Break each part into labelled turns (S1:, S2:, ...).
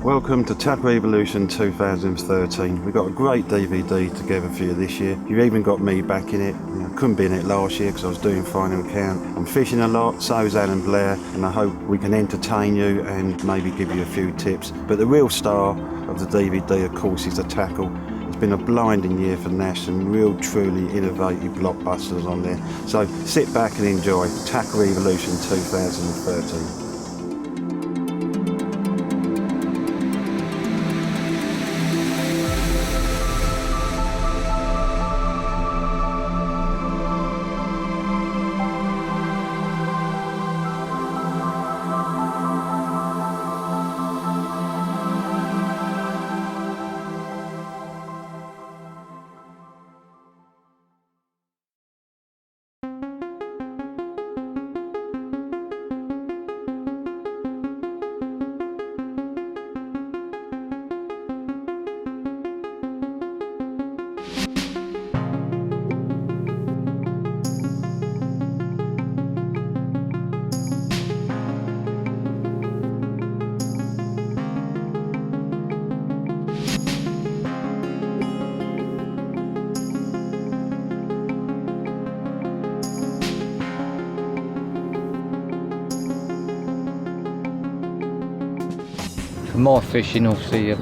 S1: Welcome to Tackle Evolution 2013. We've got a great DVD together for you this year. You've even got me back in it. I couldn't be in it last year because I was doing final count. I'm fishing a lot, so is Alan Blair, and I hope we can entertain you and maybe give you a few tips. But the real star of the DVD, of course, is the tackle. It's been a blinding year for Nash, some real truly innovative blockbusters on there. So sit back and enjoy Tackle Evolution 2013.
S2: For my fishing, obviously, I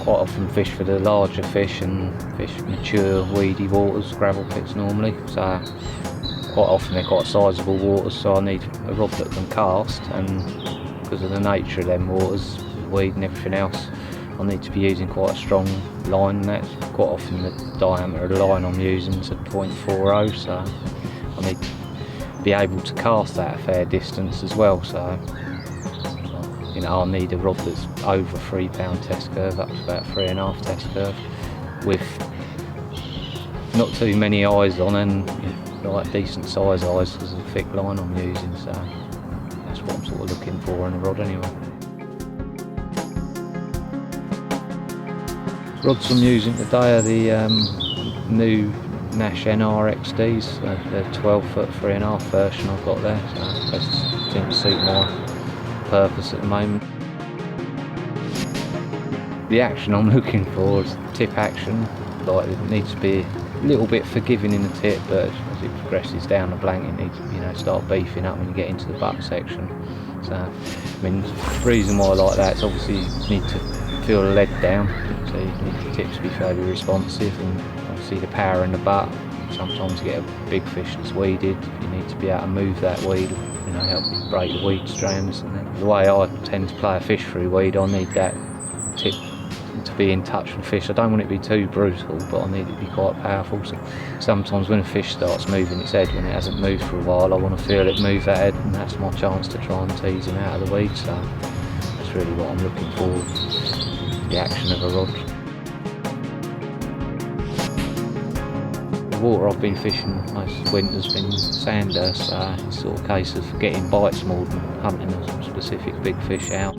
S2: quite often fish for the larger fish and fish mature, weedy waters, gravel pits normally. So quite often they're quite sizable waters, so I need a rod that can cast, and because of the nature of them waters, weed and everything else, I need to be using quite a strong line, and that's quite often the diameter of the line I'm using is a 0.40, so I need to be able to cast that a fair distance as well. So I'll need a rod that's over 3 pound test curve, up to about 3.5 test curve, with not too many eyes on, and like decent size eyes because of the thick line I'm using. So that's what I'm sort of looking for in a rod anyway. Rods I'm using today are the new Nash NRXDs, the 12 foot 3.5 version I've got there, so that seems to suit my purpose at the moment. The action I'm looking for is tip action. Like, it needs to be a little bit forgiving in the tip, but as it progresses down the blank, it needs to start beefing up when you get into the butt section. So I mean, the reason why I like that is obviously you need to feel the lead down, so you need the tip to be fairly responsive, and obviously the power in the butt. Sometimes you get a big fish that's weeded, you need to be able to move that weed, help break the weed strands. And then the way I tend to play a fish through weed, I need that tip to be in touch with the fish. I don't want it to be too brutal, but I need it to be quite powerful. So sometimes when a fish starts moving its head when it hasn't moved for a while, I want to feel it move that head, and that's my chance to try and tease him out of the weed. So that's really what I'm looking for, the action of a rod. The water I've been fishing most winters has been sand dust, so it's sort of a case of getting bites more than hunting a specific big fish out.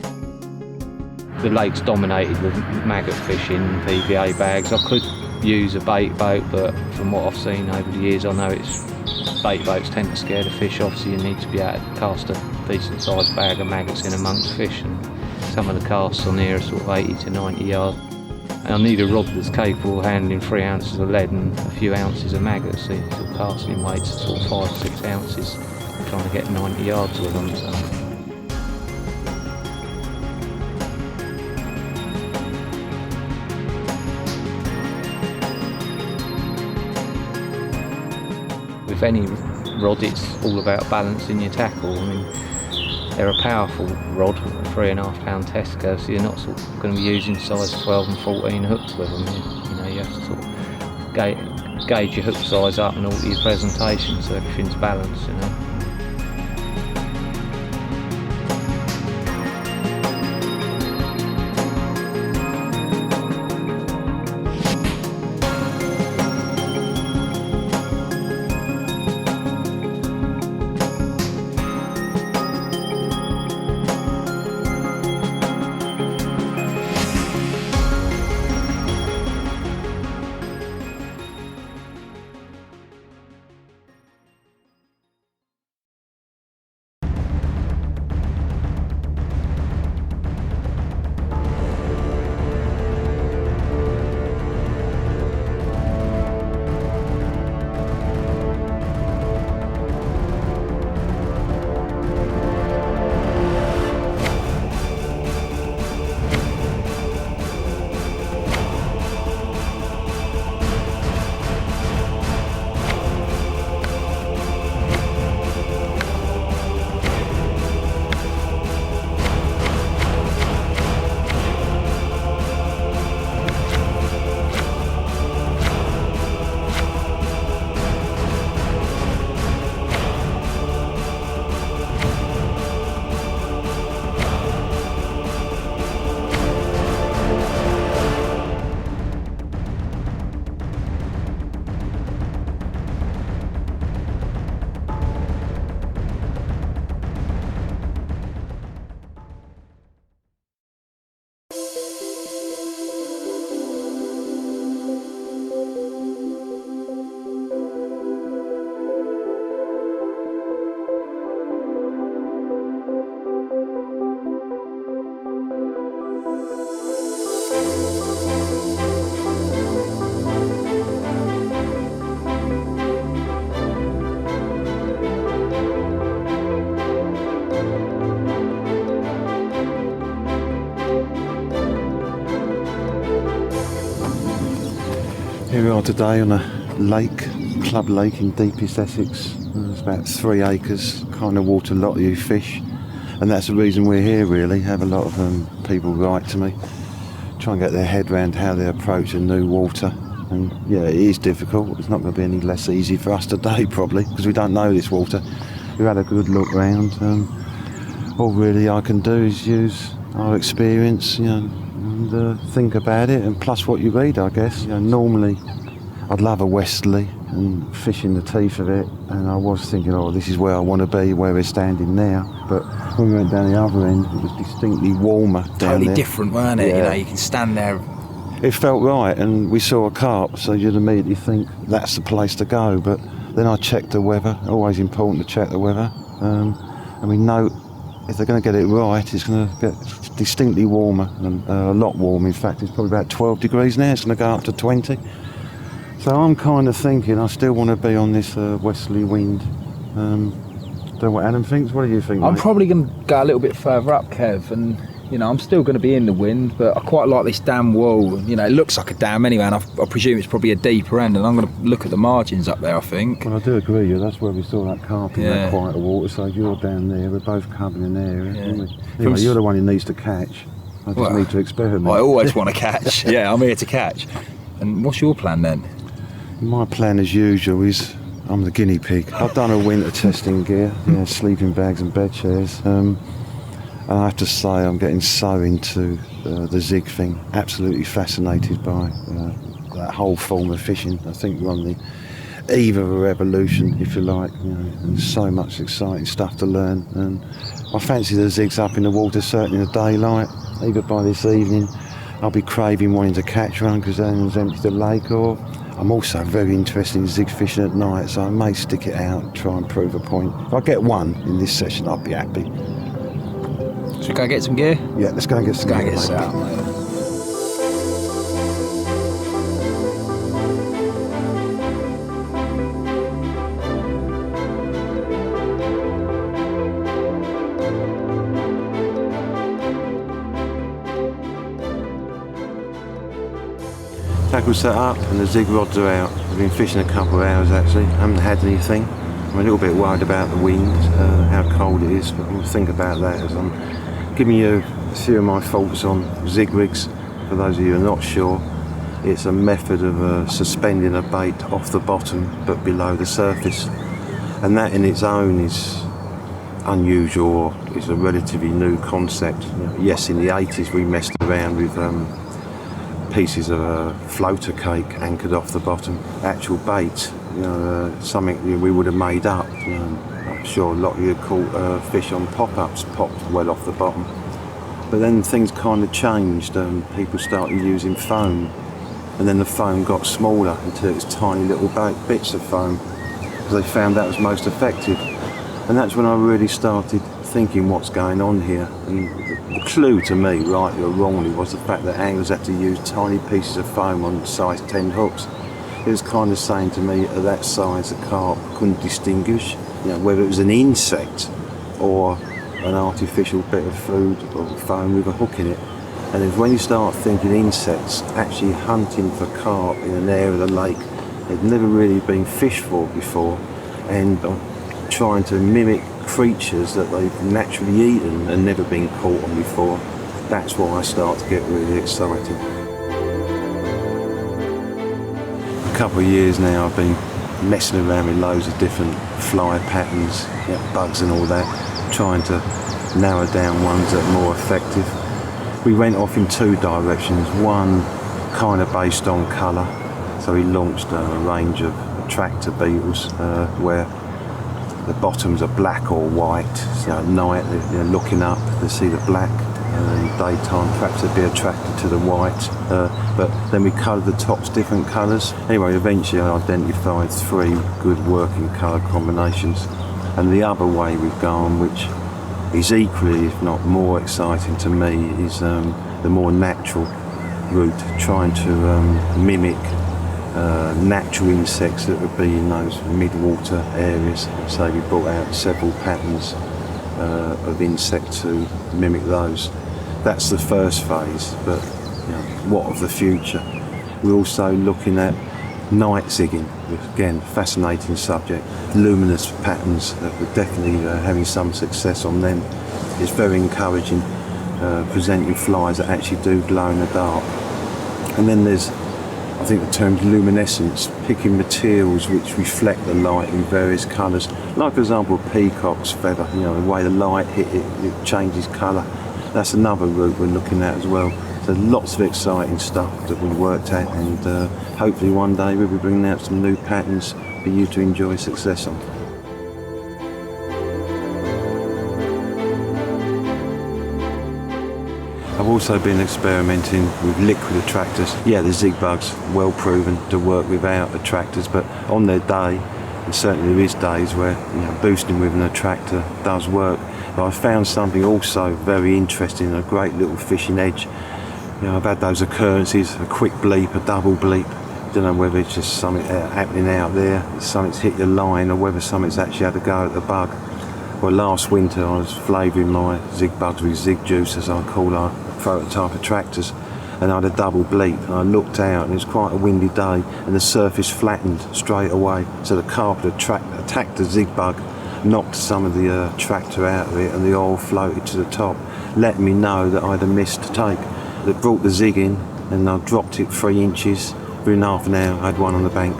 S2: The lake's dominated with maggot fishing, PVA bags. I could use a bait boat, but from what I've seen over the years, I know bait boats tend to scare the fish off, so you need to be able to cast a decent sized bag of maggots in amongst fish, and some of the casts on here are sort of 80 to 90 yards. And I need a rod that's capable of handling 3 ounces of lead and a few ounces of maggots, so you're casting weights of sort of 5 or 6 ounces, trying to get 90 yards with them. So with any rod, it's all about balancing your tackle. I mean, they're a powerful rod, a 3.5 pound test curve, so you're not sort of going to be using size 12 and 14 hooks with them. You have to sort of gauge your hook size up and alter your presentation so everything's balanced.
S1: Here we are today on a lake, Club Lake in deepest Essex. It's about 3 acres, kind of water a lot of you fish. And that's the reason we're here really. Have a lot of people write to me, try and get their head around how they approach a new water. And yeah, it is difficult. It's not going to be any less easy for us today probably, because we don't know this water. We've had a good look round. All really I can do is use our experience, and think about it, and plus what you read, I guess. Normally I'd love a westerly and fish in the teeth of it, and I was thinking, oh, this is where I want to be, where we're standing now. But when we went down the other end, it was distinctly warmer down there.
S3: Totally different, weren't it?
S1: Yeah.
S3: You can stand there.
S1: It felt right, and we saw a carp, so you'd immediately think that's the place to go. But then I checked the weather. Always important to check the weather, and we know if they're going to get it right, it's going to get distinctly warmer, and a lot warmer. In fact, it's probably about 12 degrees now. It's going to go up to 20. So I'm kind of thinking I still want to be on this westerly wind. Don't know what Adam thinks. What do you think,
S3: I'm
S1: mate?
S3: probably going to go a little bit further up, Kev, and I'm still going to be in the wind, but I quite like this dam wall. It looks like a dam anyway, and I presume it's probably a deeper end, and I'm going to look at the margins up there, I think.
S1: Well, I do agree with you. That's where we saw that carp in that quieter water, so you're down there. We're both covering an area, aren't we? Anyway, you're the one who needs to catch. I just need to experiment.
S3: I always want to catch. Yeah, I'm here to catch. And what's your plan then?
S1: My plan, as usual, is I'm the guinea pig. I've done a winter testing gear, sleeping bags and bed chairs. And I have to say, I'm getting so into the zig thing. Absolutely fascinated by that whole form of fishing. I think we're on the eve of a revolution, if you like. And so much exciting stuff to learn. And I fancy the zigs up in the water, certainly in the daylight. Either by this evening, I'll be craving wanting to catch one because Alan's emptied the lake, or I'm also very interested in zig fishing at night, so I may stick it out and try and prove a point. If I get one in this session, I'll be happy.
S3: Should we go get some gear?
S1: Yeah, let's go and get some gear,
S3: Get
S1: mate.
S3: out, mate.
S1: Tackle set up and the zig rods are out. We've been fishing a couple of hours actually, haven't had anything. I'm a little bit worried about the wind, how cold it is, but we'll think about that as I'm giving you a few of my thoughts on zig rigs. For those of you who are not sure, it's a method of suspending a bait off the bottom but below the surface, and that in its own is unusual, or is a relatively new concept. Yes, in the 80s we messed around with pieces of a floater cake anchored off the bottom, actual bait, something we would have made up. I'm sure a lot of you caught fish on pop-ups, popped well off the bottom. But then things kind of changed, people started using foam, and then the foam got smaller until it was tiny little bits of foam, because they found that was most effective. And that's when I really started thinking what's going on here. And the clue to me, rightly or wrongly, was the fact that anglers had to use tiny pieces of foam on size 10 hooks. It was kind of saying to me, at that size, the carp couldn't distinguish, whether it was an insect or an artificial bit of food or foam with a hook in it. And it's when you start thinking insects actually hunting for carp in an area of the lake they've never really been fished for before, and trying to mimic creatures that they've naturally eaten and never been caught on before, that's why I start to get really excited. A couple of years now I've been messing around with loads of different fly patterns, bugs and all that, trying to narrow down ones that are more effective. We went off in two directions, one kind of based on colour, so we launched a range of attractor beetles where the bottoms are black or white, so at night they're looking up, they see the black, in daytime perhaps they'd be attracted to the white, but then we coloured the tops different colours. Anyway, eventually I identified 3 good working colour combinations, and the other way we've gone, which is equally if not more exciting to me, is the more natural route, trying to mimic natural insects that would be in those mid-water areas. So we brought out several patterns of insects to mimic those. That's the first phase, but what of the future? We're also looking at night zigging, again, fascinating subject. Luminous patterns, we're definitely having some success on them. It's very encouraging, presenting flies that actually do glow in the dark. And then there's, I think the term's luminescence, picking materials which reflect the light in various colours. Like, for example, a peacock's feather, you know, the way the light hit it, it changes colour. That's another route we're looking at as well. So lots of exciting stuff that we've worked at, and hopefully one day we'll be bringing out some new patterns for you to enjoy success on. I've also been experimenting with liquid attractors. Yeah, the zig bugs, well proven to work without attractors, but on their day, and certainly there is days where, you know, boosting with an attractor does work. But I found something also very interesting, a great little fishing edge. You know, I've had those occurrences, a quick bleep, a double bleep. Don't know whether it's just something happening out there, something's hit your line, or whether something's actually had a go at the bug. Well, last winter I was flavouring my zig bugs with zig juice, as I call our prototype attractors, and I had a double bleep, and I looked out and it was quite a windy day, and the surface flattened straight away, so the carp had attacked the zig bug, knocked some of the attractor out of it, and the oil floated to the top, letting me know that I'd have missed a take. That brought the zig in, and I dropped it 3 inches. Within half an hour I had one on the bank.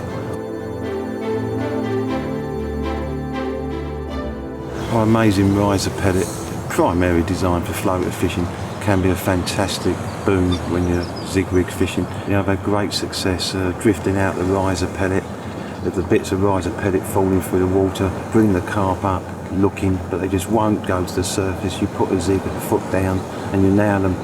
S1: Our amazing riser pellet, primarily designed for floater fishing, can be a fantastic boon when you're zig rig fishing. You know, I've had great success drifting out the riser pellet, with the bits of riser pellet falling through the water, bring the carp up, looking, but they just won't go to the surface. You put a zig at the foot down and you nail them.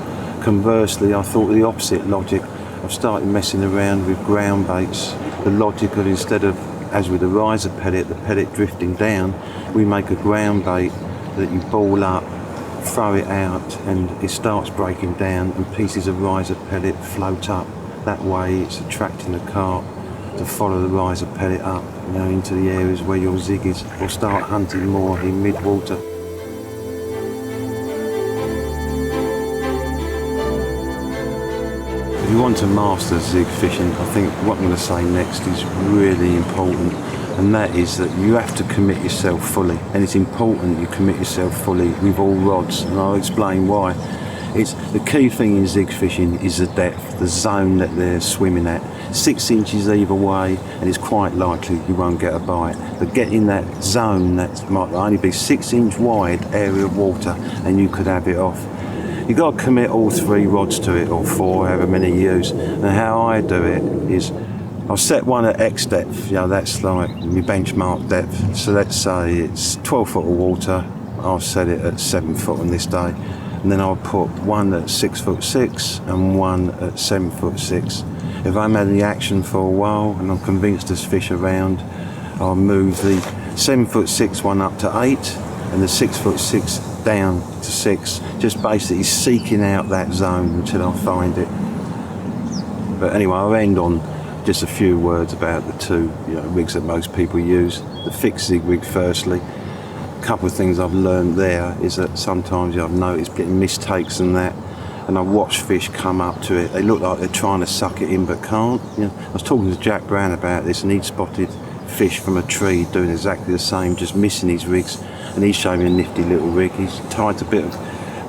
S1: Conversely, I thought the opposite logic. I've started messing around with ground baits. The logic of, instead of, as with the riser pellet, the pellet drifting down, we make a ground bait that you ball up, throw it out, and it starts breaking down, and pieces of riser pellet float up. That way it's attracting the carp to follow the riser pellet up, you know, into the areas where your zig is, or start hunting more in mid-water. If you want to master zig fishing, I think what I'm going to say next is really important, and that is that you have to commit yourself fully, and it's important you commit yourself fully with all rods, and I'll explain why. It's the key thing in zig fishing is the depth, the zone that they're swimming at. 6 inches either way, and it's quite likely you won't get a bite. But get in that zone that might only be 6 inch wide area of water, and you could have it off. You've got to commit all 3 rods to it, or 4, however many you use. And how I do it is, I'll set one at X depth, you know, that's like my benchmark depth. So let's say it's 12 foot of water, I'll set it at 7 foot on this day. And then I'll put one at 6'6" and one at 7'6". If I'm having the action for a while and I'm convinced there's fish around, I'll move the 7'6" one up to 8 and the 6'6" down to 6, just basically seeking out that zone until I find it. But anyway, I'll end on just a few words about the 2 rigs that most people use. The fixed zig rig firstly. A couple of things I've learned there is that sometimes I've noticed getting mistakes and that, and I watch fish come up to it. They look like they're trying to suck it in but can't. I was talking to Jack Brown about this, and he'd spotted fish from a tree doing exactly the same, just missing his rigs, and he showed me a nifty little rig. He's tied a bit of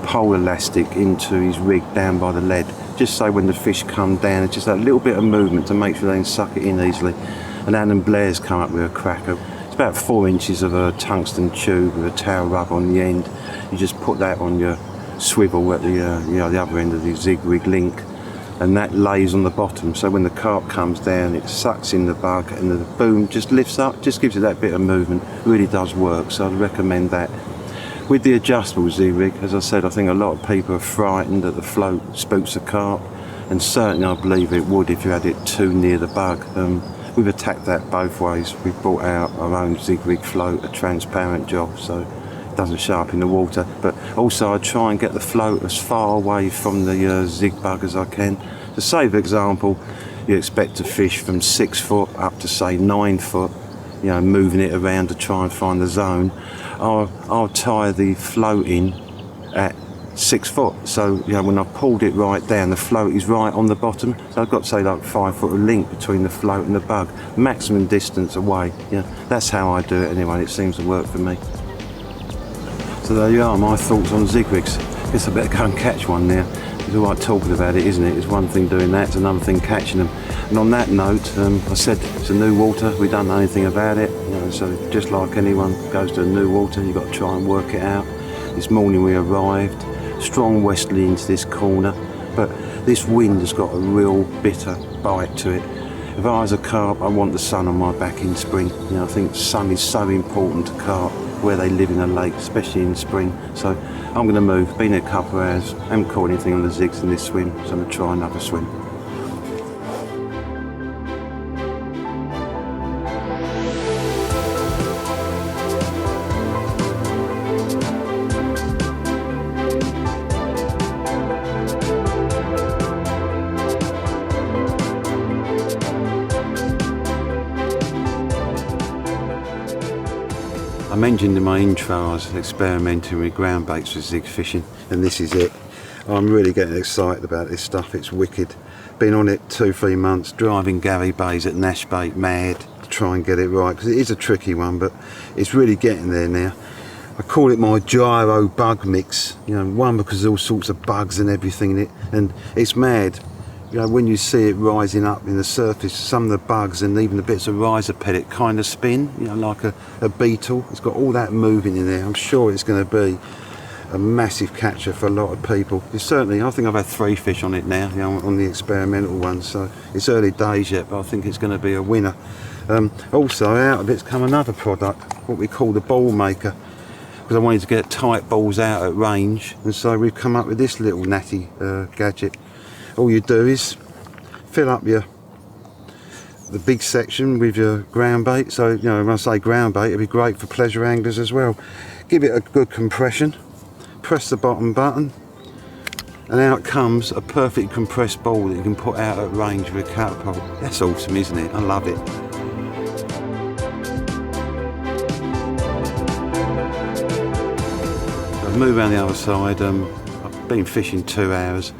S1: pole elastic into his rig down by the lead, just so when the fish come down, it's just that little bit of movement to make sure they can suck it in easily. And Blair's come up with a cracker. It's about 4 inches of a tungsten tube with a tail rub on the end. You just put that on your swivel at the other end of the zig rig link, and that lays on the bottom, so when the carp comes down it sucks in the bug and the boom just lifts up, just gives it that bit of movement. It really does work, so I'd recommend that. With the adjustable zig rig, as I said, I think a lot of people are frightened that the float spooks a carp, and certainly I believe it would if you had it too near the bug. We've attacked that both ways. We've brought out our own zig rig float, a transparent job, so it doesn't show up in the water, but also I try and get the float as far away from the zig bug as I can. So say, for example, you expect to fish from 6 foot up to say 9 foot, moving it around to try and find the zone. I'll tie the float in at 6 foot, so you know, when I pulled it right down, the float is right on the bottom, so I've got to say like 5 foot of link between the float and the bug, maximum distance away. Yeah, that's how I do it anyway. It seems to work for me. So there you are, my thoughts on zig rigs. Guess I better go and catch one now. It's all right talking about it, isn't it? It's one thing doing that, it's another thing catching them. And on that note, I said it's a new water, we don't know anything about it, you know, so just like anyone goes to a new water, you've got to try and work it out. This morning we arrived, strong westerly into this corner, but this wind has got a real bitter bite to it. If I was a carp, I want the sun on my back in spring. You know, I think the sun is so important to carp where they live in a lake, especially in spring. So I'm going to move. Been here a couple of hours, haven't caught anything on the zigs in this swim, so I'm going to try another swim. I mentioned in my intro I was experimenting with ground baits for zig fishing, and this is it. I'm really getting excited about this stuff, it's wicked. Been on it 2-3 months, driving Gary Bays at Nash Bait mad to try and get it right, because it is a tricky one, but it's really getting there now. I call it my gyro bug mix, you know, one because there's all sorts of bugs and everything in it, and it's mad. You know, when you see it rising up in the surface, some of the bugs and even the bits of riser pellet kind of spin, you know, like a beetle. It's got all that moving in there. I'm sure it's going to be a massive catcher for a lot of people. It's certainly, I think I've had 3 fish on it now, you know, on the experimental one, so it's early days yet, but I think it's going to be a winner. Also, out of it's come another product, what we call the ball maker, because I wanted to get tight balls out at range, and so we've come up with this little natty gadget. All you do is fill up the big section with your ground bait. So, you know, when I say ground bait, it'd be great for pleasure anglers as well. Give it a good compression, press the bottom button, and out comes a perfect compressed ball that you can put out at range with a catapult. That's awesome, isn't it? I love it. I've moved around the other side. I've been fishing 2 hours.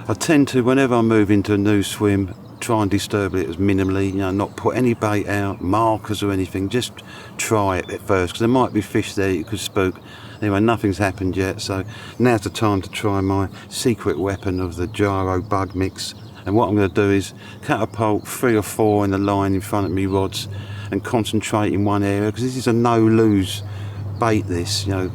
S1: I tend to, whenever I move into a new swim, try and disturb it as minimally, you know, not put any bait out, markers or anything, just try it at first, because there might be fish there you could spook. Anyway, nothing's happened yet, so now's the time to try my secret weapon of the gyro bug mix. And what I'm going to do is catapult 3 or 4 in the line in front of me rods and concentrate in one area, because this is a no-lose bait, this, you know.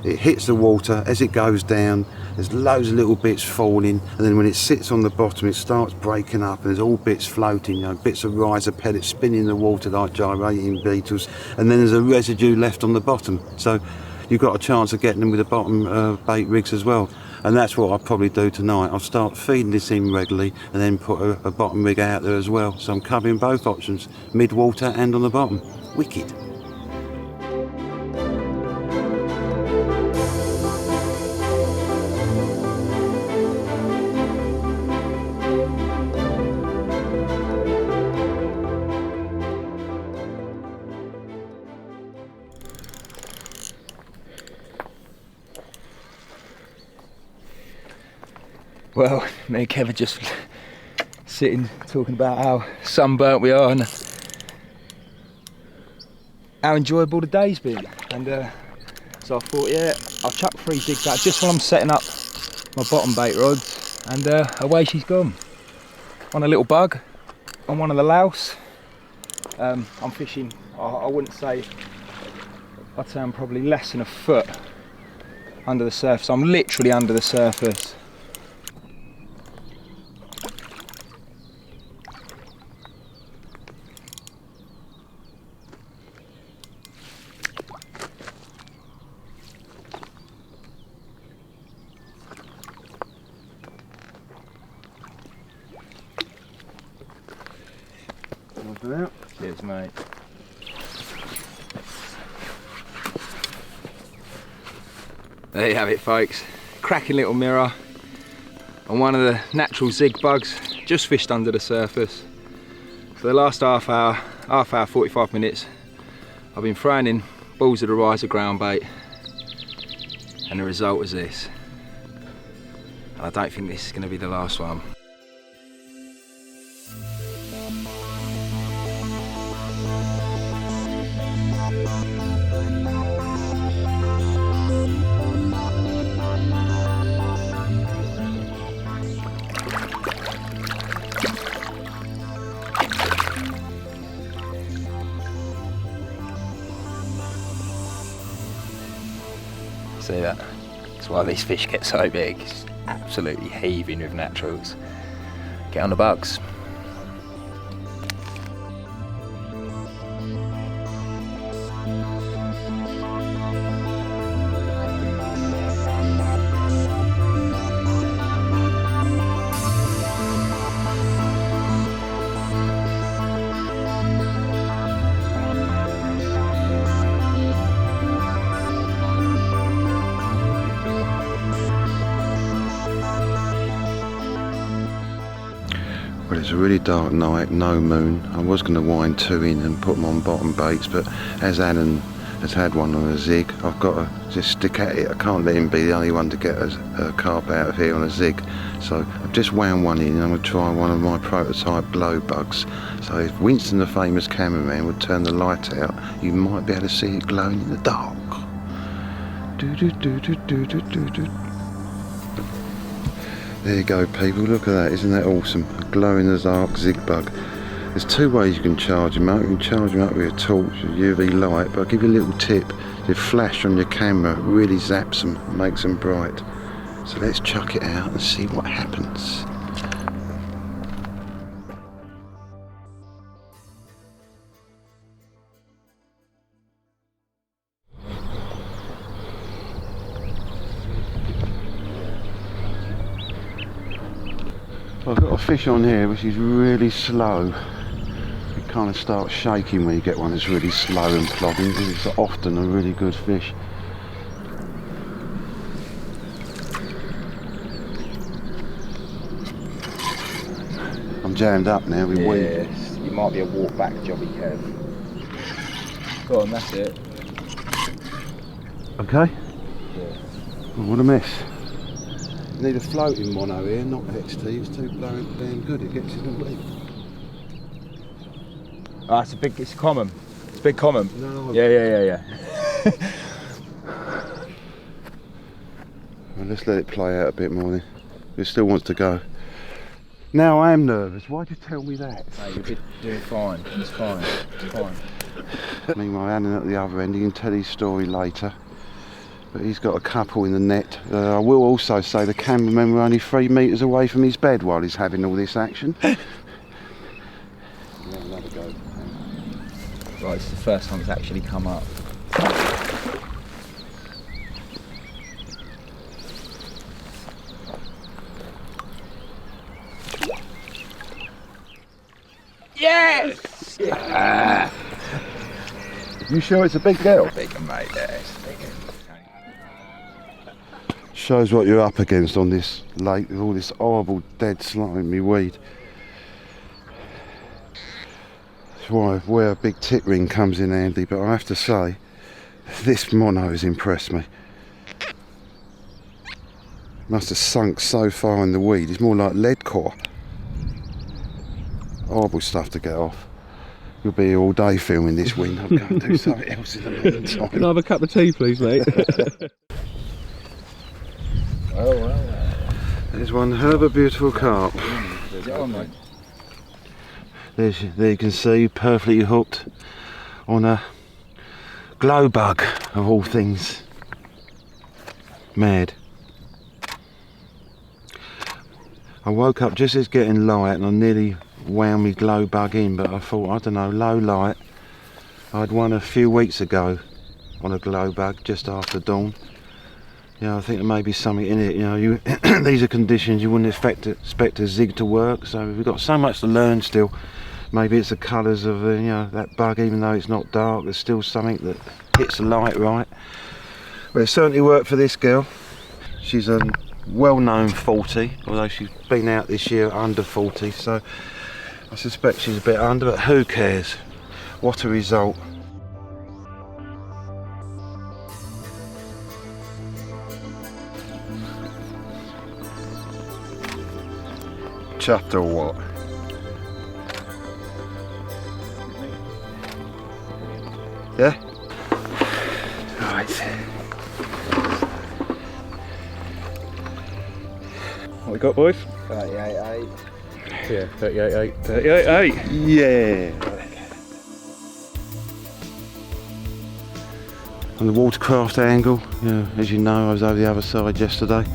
S1: It hits the water, as it goes down, there's loads of little bits falling, and then when it sits on the bottom it starts breaking up and there's all bits floating, you know, bits of riser pellets spinning in the water like gyrating beetles, and then there's a residue left on the bottom. So you've got a chance of getting them with the bottom bait rigs as well. And that's what I'll probably do tonight. I'll start feeding this in regularly and then put a bottom rig out there as well. So I'm covering both options, mid-water and on the bottom. Wicked.
S3: Well, me and Kev are just sitting talking about how sunburnt we are and how enjoyable the day's been. And so I thought, yeah, I'll chuck 3 jigs out just while I'm setting up my bottom bait rods, and away she's gone. On a little bug, on one of the louse. I'm fishing, I wouldn't say, I'd say I'm probably less than a foot under the surface. I'm literally under the surface.
S1: Out.
S3: Cheers, mate. There you have it, folks. Cracking little mirror on one of the natural zig bugs, just fished under the surface. For the last half hour, 45 minutes, I've been throwing in balls of the riser ground bait, and the result is this. and I don't think this is going to be the last one. See that? That's why these fish get so big. It's absolutely heaving with naturals. Get on the bugs.
S1: Well, it's a really dark night, no moon. I was going to wind 2 in and put them on bottom baits, but as Alan has had one on a zig, I've got to just stick at it. I can't let him be the only one to get a carp out of here on a zig. So I've just wound one in and I'm going to try one of my prototype glow bugs. So if Winston, the famous cameraman, would turn the light out, you might be able to see it glowing in the dark. There you go, people, look at that, isn't that awesome? A glow in the dark zig bug. There's 2 ways you can charge them up. You can charge them up with a torch or UV light, but I'll give you a little tip. The flash on your camera really zaps them, makes them bright. So let's chuck it out and see what happens. I've got a fish on here which is really slow. It kind of starts shaking when you get one that's really slow and plodding, because it's often a really good fish. I'm jammed up now with weed.
S3: You might be a walk back jobby, Kev. Go on, that's it.
S1: Okay?
S3: Yeah.
S1: Oh, what a mess. Need a floating mono here, not XT. It's too blowing damn good. It gets in the weed.
S3: Ah, it's common. It's a big common.
S1: No.
S3: Yeah.
S1: Well, let's let it play out a bit more then. It still wants to go. Now I am nervous. Why'd you tell me that?
S3: No, you're doing fine. It's fine. It's fine.
S1: Meanwhile, Alan at the other end, he can tell his story later. But he's got a couple in the net. I will also say the cameramen were only 3 metres away from his bed while he's having all this action. Another go.
S3: Right, it's the first time it's actually come up. Yes! Yeah.
S1: You sure it's a big girl?
S3: Big one, mate. Yeah, it's a big one.
S1: Shows what you're up against on this lake with all this horrible dead slimy weed. That's where a big tip ring comes in handy, but I have to say, this mono has impressed me. Must have sunk so far in the weed, it's more like lead core. Horrible stuff to get off. You'll be here all day filming this wind. I'll go and do something else in the meantime.
S4: Can I have a cup of tea, please, mate?
S3: Oh, well.
S1: There's one hell of a beautiful carp.
S3: Get on, mate.
S1: There you can see, perfectly hooked on a glow bug, of all things. Mad. I woke up just as getting light and I nearly wound me glow bug in, but I thought, I don't know, low light. I had one a few weeks ago on a glow bug just after dawn. Yeah, I think there may be something in it. You know, these are conditions you wouldn't expect a zig to work. So we've got so much to learn still. Maybe it's the colours of that bug, even though it's not dark. There's still something that hits the light right. Well, it certainly worked for this girl. She's a well-known 40, although she's been out this year under 40. So I suspect she's a bit under, but who cares? What a result. chuffed or what? Yeah?
S3: Right. What we got, boys?
S4: 38.8.
S3: Yeah, 38.8. 38.8.
S1: Yeah. On the watercraft angle, as you know, I was over the other side yesterday.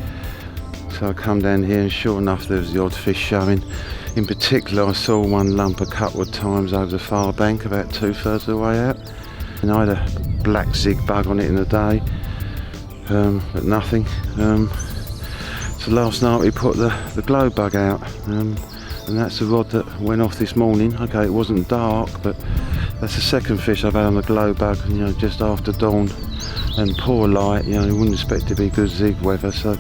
S1: So I come down here and sure enough there was the odd fish showing. In particular I saw one lump a couple of times over the far bank about 2/3 of the way out. And I had a black zig bug on it in the day, but nothing. So last night we put the glow bug out, and that's the rod that went off this morning. Okay, it wasn't dark, but that's the second fish I've had on the glow bug, just after dawn and poor light. You wouldn't expect it to be good zig weather, so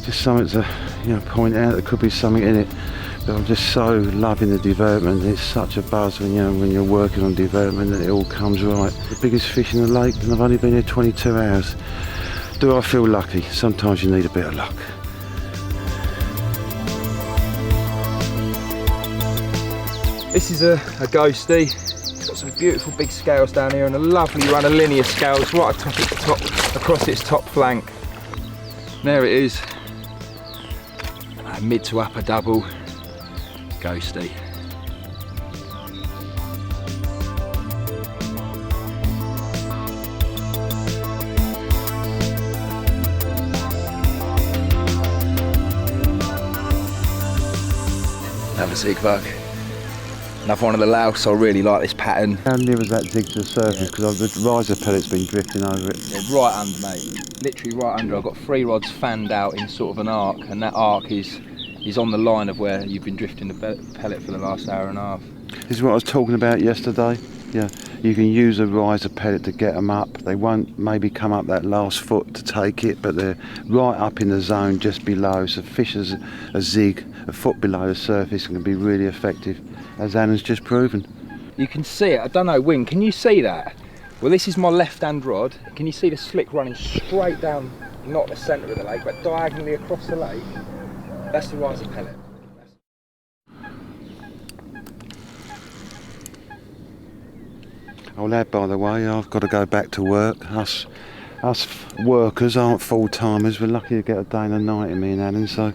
S1: just something to point out. There could be something in it, but I'm just so loving the development. It's such a buzz when you're working on development that it all comes right. The biggest fish in the lake, and I've only been here 22 hours. Do I feel lucky? Sometimes you need a bit of luck.
S3: This is a ghosty. It's got some beautiful big scales down here and a lovely run of linear scales right across its top flank. And there it is. A mid to upper double ghosty. Another zig bug. Another one of the louse. I really like this pattern.
S1: How near was that zig to the surface? Because the riser pellet's been drifting over it.
S3: Yeah, right under, mate. Literally right under. I've got 3 rods fanned out in sort of an arc, and that arc is on the line of where you've been drifting the pellet for the last hour and a half.
S1: This is what I was talking about yesterday. Yeah, you can use a riser pellet to get them up. They won't maybe come up that last foot to take it, but they're right up in the zone just below. So fish as a zig, a foot below the surface, can be really effective, as Anna's just proven.
S3: You can see it. I don't know, Wing, can you see that? Well, this is my left-hand rod. Can you see the slick running straight down, not the centre of the lake, but diagonally across the lake? That's the riser pellet.
S1: Oh lad, by the way, I've got to go back to work. Us workers aren't full-timers. We're lucky to get a day and a night in me and Alan. So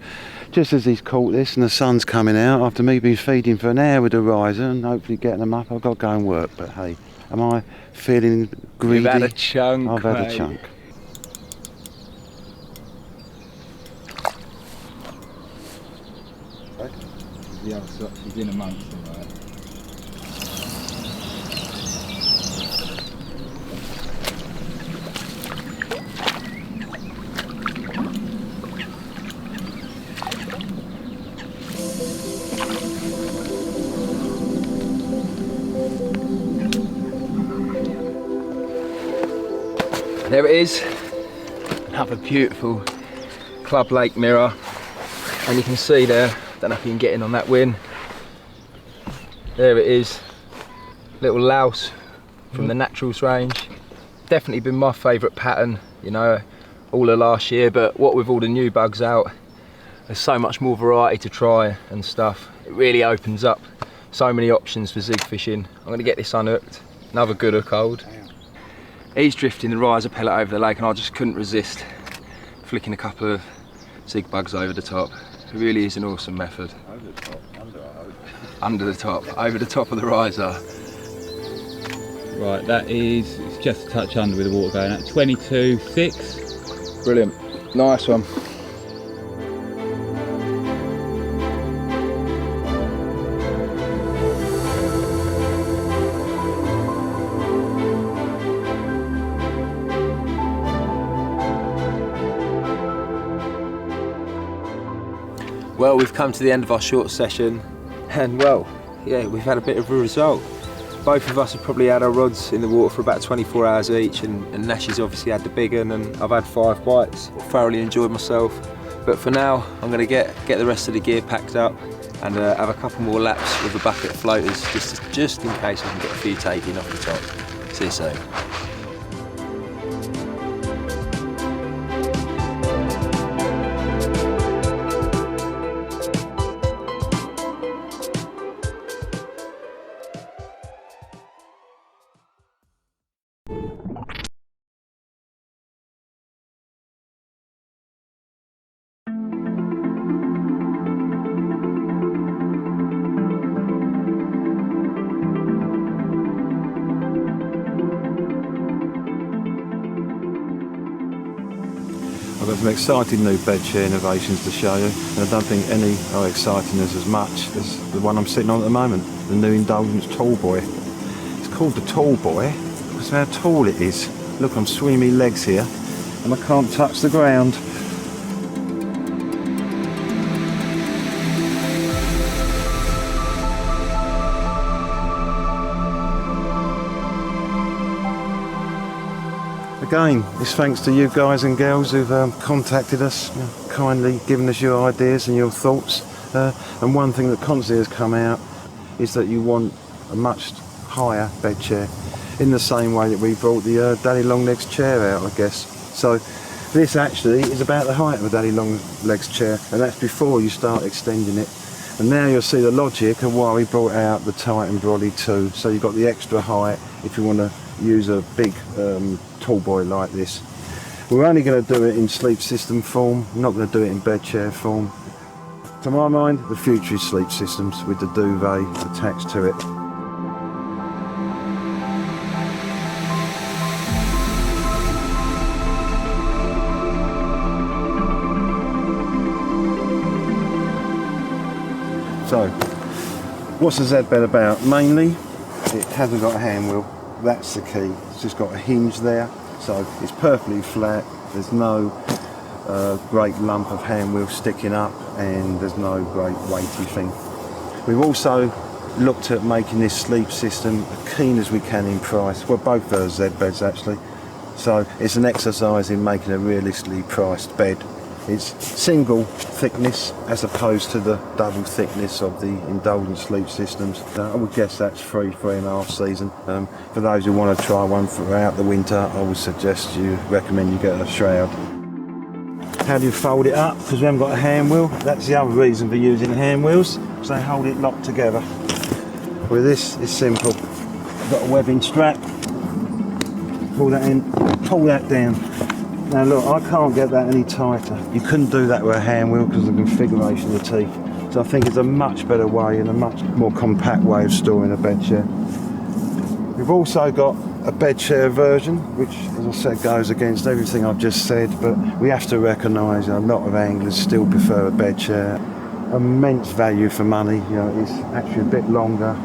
S1: just as he's caught this and the sun's coming out, after me being feeding for an hour with the riser and hopefully getting them up, I've got to go and work. But hey, am I feeling greedy?
S3: You've had a chunk,
S1: I've had
S3: mate.
S1: a chunk.
S3: Yeah, she's in amongst them, right? There it is, another beautiful club lake mirror, and you can see there, don't know if you can get in on that win, there it is, little louse from the naturals range. Definitely been my favourite pattern, all of last year, but what with all the new bugs out, there's so much more variety to try and stuff. It really opens up so many options for zig fishing. I'm going to get this unhooked, another good hook hold. He's drifting the riser pellet over the lake and I just couldn't resist flicking a couple of zig bugs over the top. It really is an awesome method.
S4: Over the top, under, I hope.
S3: Under the top, over the top of the riser.
S5: Right, that is, it's just a touch under with the water going at 22.6.
S3: Brilliant, nice one. Well, we've come to the end of our short session, and well, yeah, we've had a bit of a result. Both of us have probably had our rods in the water for about 24 hours each, and Nash has obviously had the big one, and I've had 5 bites. Thoroughly enjoyed myself, but for now, I'm going to get the rest of the gear packed up and have a couple more laps with a bucket of floaters, just in case I can get a few taken off the top. See you soon.
S1: I've got some exciting new bedchair innovations to show you, and I don't think any are exciting us as much as the one I'm sitting on at the moment, the new Indulgence Tall Boy. It's called the Tall Boy because of how tall it is. Look, I'm swinging my legs here and I can't touch the ground. Again, it's thanks to you guys and girls who've contacted us, kindly given us your ideas and your thoughts. And one thing that constantly has come out is that you want a much higher bed chair, in the same way that we brought the Daddy Longlegs chair out, I guess. So this actually is about the height of a Daddy Longlegs chair, and that's before you start extending it. And now you'll see the logic of why we brought out the Titan Brolly 2. So you've got the extra height if you want to use a big tall boy like this. We're only going to do it in sleep system form, we're not going to do it in bed chair form. To my mind, the future is sleep systems with the duvet attached to it. So, what's the Z bed about? Mainly, it hasn't got a hand wheel. That's the key. It's just got a hinge there, so it's perfectly flat. There's no great lump of hand wheel sticking up, and there's no great weighty thing. We've also looked at making this sleep system as keen as we can in price. Well, both those Z beds actually. So it's an exercise in making a realistically priced bed. It's single thickness as opposed to the double thickness of the Indulgent sleep systems. I would guess that's 3.5 season. For those who want to try one throughout the winter, I would recommend you get a shroud. How do you fold it up? Because we haven't got a hand wheel. That's the other reason for using hand wheels, because they hold it locked together. With this, it's simple. I've got a webbing strap. Pull that in, pull that down. Now look, I can't get that any tighter. You couldn't do that with a hand wheel because of the configuration of the teeth. So I think it's a much better way and a much more compact way of storing a bed chair. We've also got a bed chair version, which, as I said, goes against everything I've just said, but we have to recognise a lot of anglers still prefer a bed chair. Immense value for money. It's actually a bit longer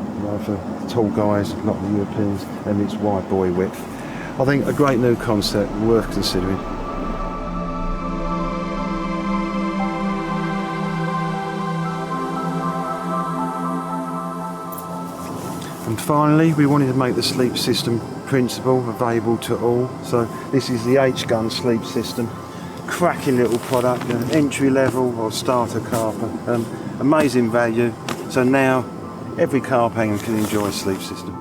S1: for tall guys, not the Europeans, and it's wide boy width. I think a great new concept, worth considering. And finally, we wanted to make the sleep system principle available to all. So this is the H-Gun sleep system. Cracking little product, entry level or starter carper. Amazing value. So now every carp hanger can enjoy a sleep system.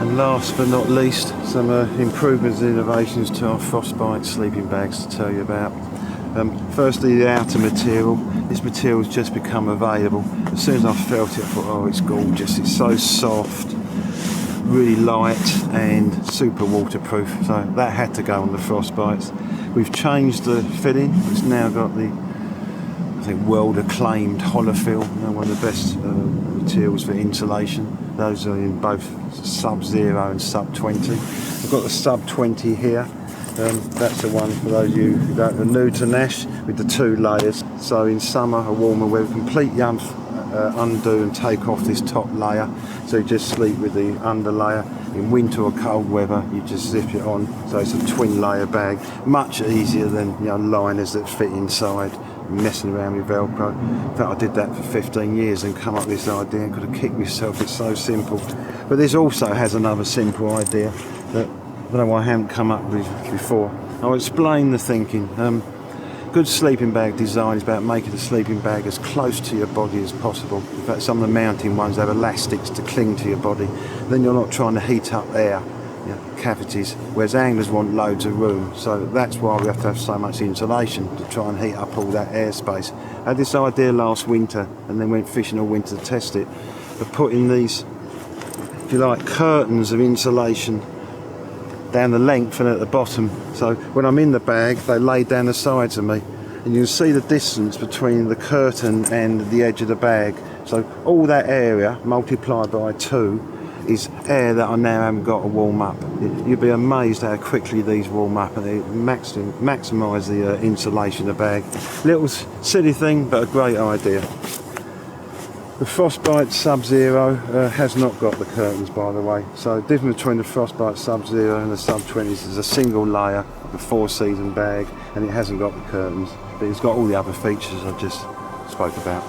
S1: And last but not least, some improvements and innovations to our frostbite sleeping bags to tell you about. Firstly, the outer material. This material's just become available. As soon as I felt it, I thought, oh, it's gorgeous. It's so soft, really light and super waterproof. So that had to go on the frostbites. We've changed the fitting. It's now got the, I think, world acclaimed Holofill, one of the best materials for insulation. Those are in both sub-0 and sub-20. I've got the sub-20 here. That's the one for those of you who are new to Nash, with the 2 layers. So in summer or warmer weather, completely undo and take off this top layer, so you just sleep with the under layer. In winter or cold weather, you just zip it on, so it's a twin layer bag. Much easier than liners that fit inside, messing around with Velcro. In fact, I did that for 15 years and come up with this idea and could have kicked myself. It's so simple. But this also has another simple idea that I don't know why I haven't come up with before. I'll explain the thinking. Good sleeping bag design is about making the sleeping bag as close to your body as possible. In fact, some of the mountain ones have elastics to cling to your body. Then you're not trying to heat up air, cavities, whereas anglers want loads of room. So that's why we have to have so much insulation, to try and heat up all that airspace. I had this idea last winter and then went fishing all winter to test it, of putting these, if you like, curtains of insulation down the length and at the bottom, so when I'm in the bag they lay down the sides of me. and you can see the distance between the curtain and the edge of the bag. So all that area multiplied by 2 is air that I now haven't got to warm up. You'd be amazed how quickly these warm up, and they maximise the insulation of the bag. Little silly thing, but a great idea. The Frostbite Sub-Zero has not got the curtains, by the way. So the difference between the Frostbite Sub-Zero and the Sub-20s is a single layer, a 4-season bag, and it hasn't got the curtains. But it's got all the other features I just spoke about.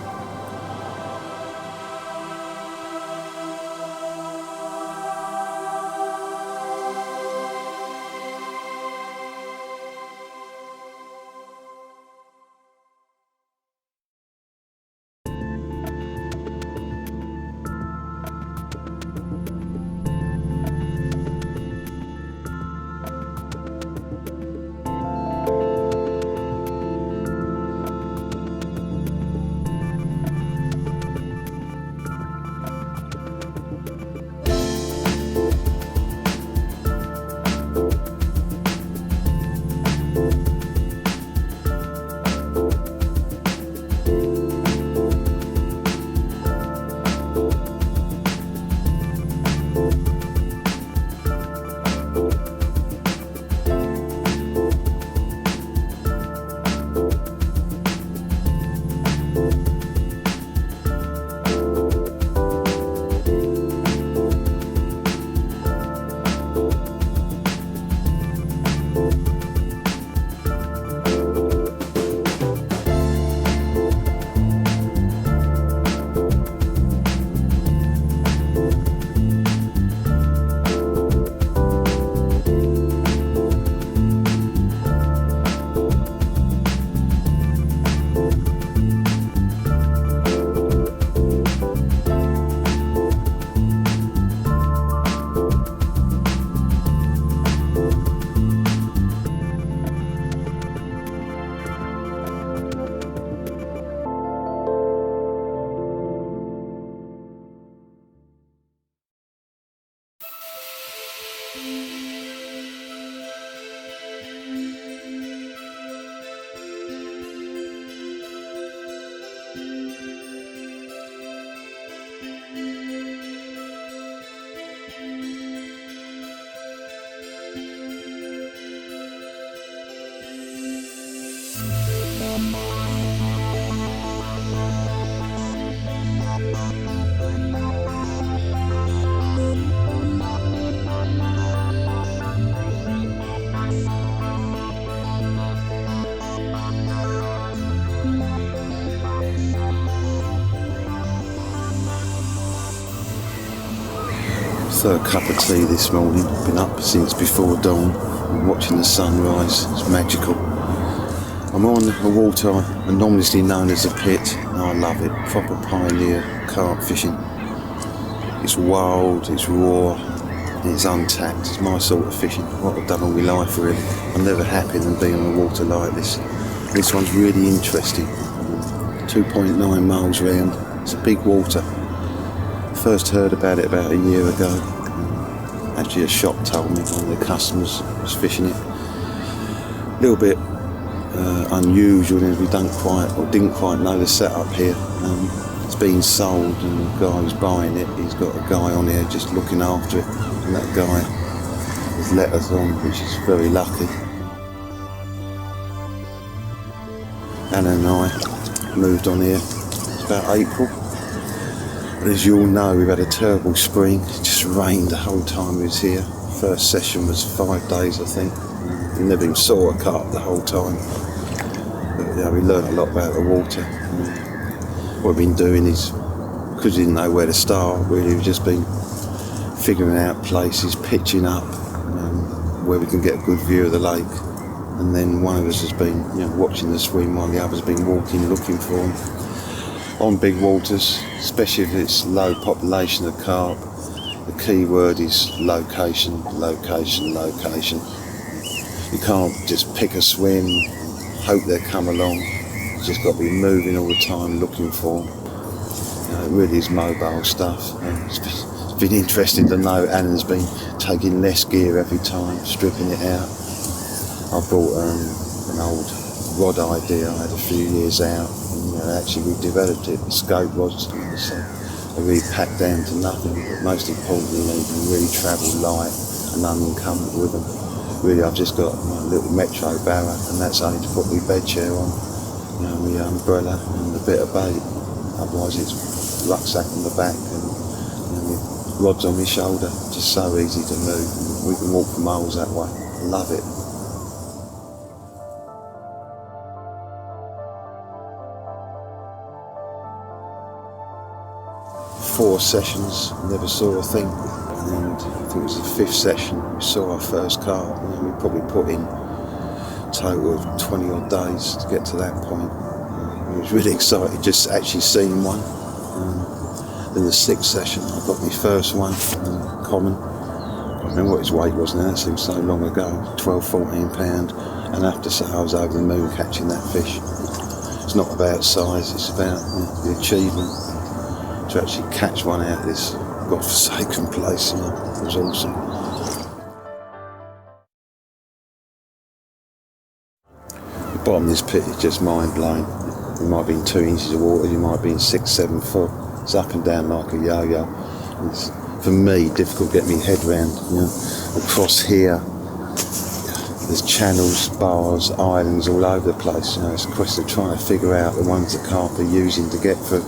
S1: Third cup of tea this morning. Been up since before dawn, watching the sunrise. It's magical. I'm on a water anomalously known as a pit, and I love it. Proper pioneer carp fishing. It's wild, it's raw, and it's untapped. It's my sort of fishing. What I've done all my life, really. I'm never happier than being on the water like this. This one's really interesting. 2.9 miles round. It's a big water. First heard about it about a year ago. Actually, a shop told me, one of the customers was fishing it. A little bit unusual, and we didn't quite know the setup here. It's been sold, and the guy who's buying it, he's got a guy on here just looking after it, and that guy has let us on, which is very lucky. Anna and I moved on here. It's about April. As you all know, we've had a terrible spring. It just rained the whole time we was here. First session was 5 days, I think. We never even saw a carp the whole time. But yeah, we learned a lot about the water. What we've been doing is, because we didn't know where to start, really, we've just been figuring out places, pitching up, where we can get a good view of the lake. And then one of us has been, watching the swim while the other's been walking, looking for them. On big waters, especially if it's low population of carp, the key word is location, location, location. You can't just pick a swim, hope they come along. You just got to be moving all the time, looking for them. It really is mobile stuff. It's been interesting to know Anna's been taking less gear every time, stripping it out. I brought an old rod idea I had a few years out, and actually we developed it. The scope rods, so they really packed down to nothing, but most importantly they can really travel light and unencumbered with them. Really, I've just got a little metro barrow, and that's only to put my bed chair on, my umbrella and a bit of bait. Otherwise it's rucksack on the back and my rods on my shoulder. Just so easy to move. We can walk for miles that way. Love it. Four sessions, never saw a thing. And I think it was the 5th session we saw our first carp. We probably put in a total of 20 odd days to get to that point. I was really excited just actually seeing one. Then the 6th session I got my first one, common. I can't remember what his weight was now, it seems so long ago, 12-14 pound, and I have to say I was over the moon catching that fish. It's not about size, it's about the achievement. To actually catch one out of this godforsaken place, it was awesome. The bottom of this pit is just mind-blowing. You might be in 2 inches of water, you might be in 6-7 foot. It's up and down like a yo-yo. It's, for me, difficult to get my head round. Across here, there's channels, bars, islands all over the place. It's a question of trying to figure out the ones that carp are using to get for.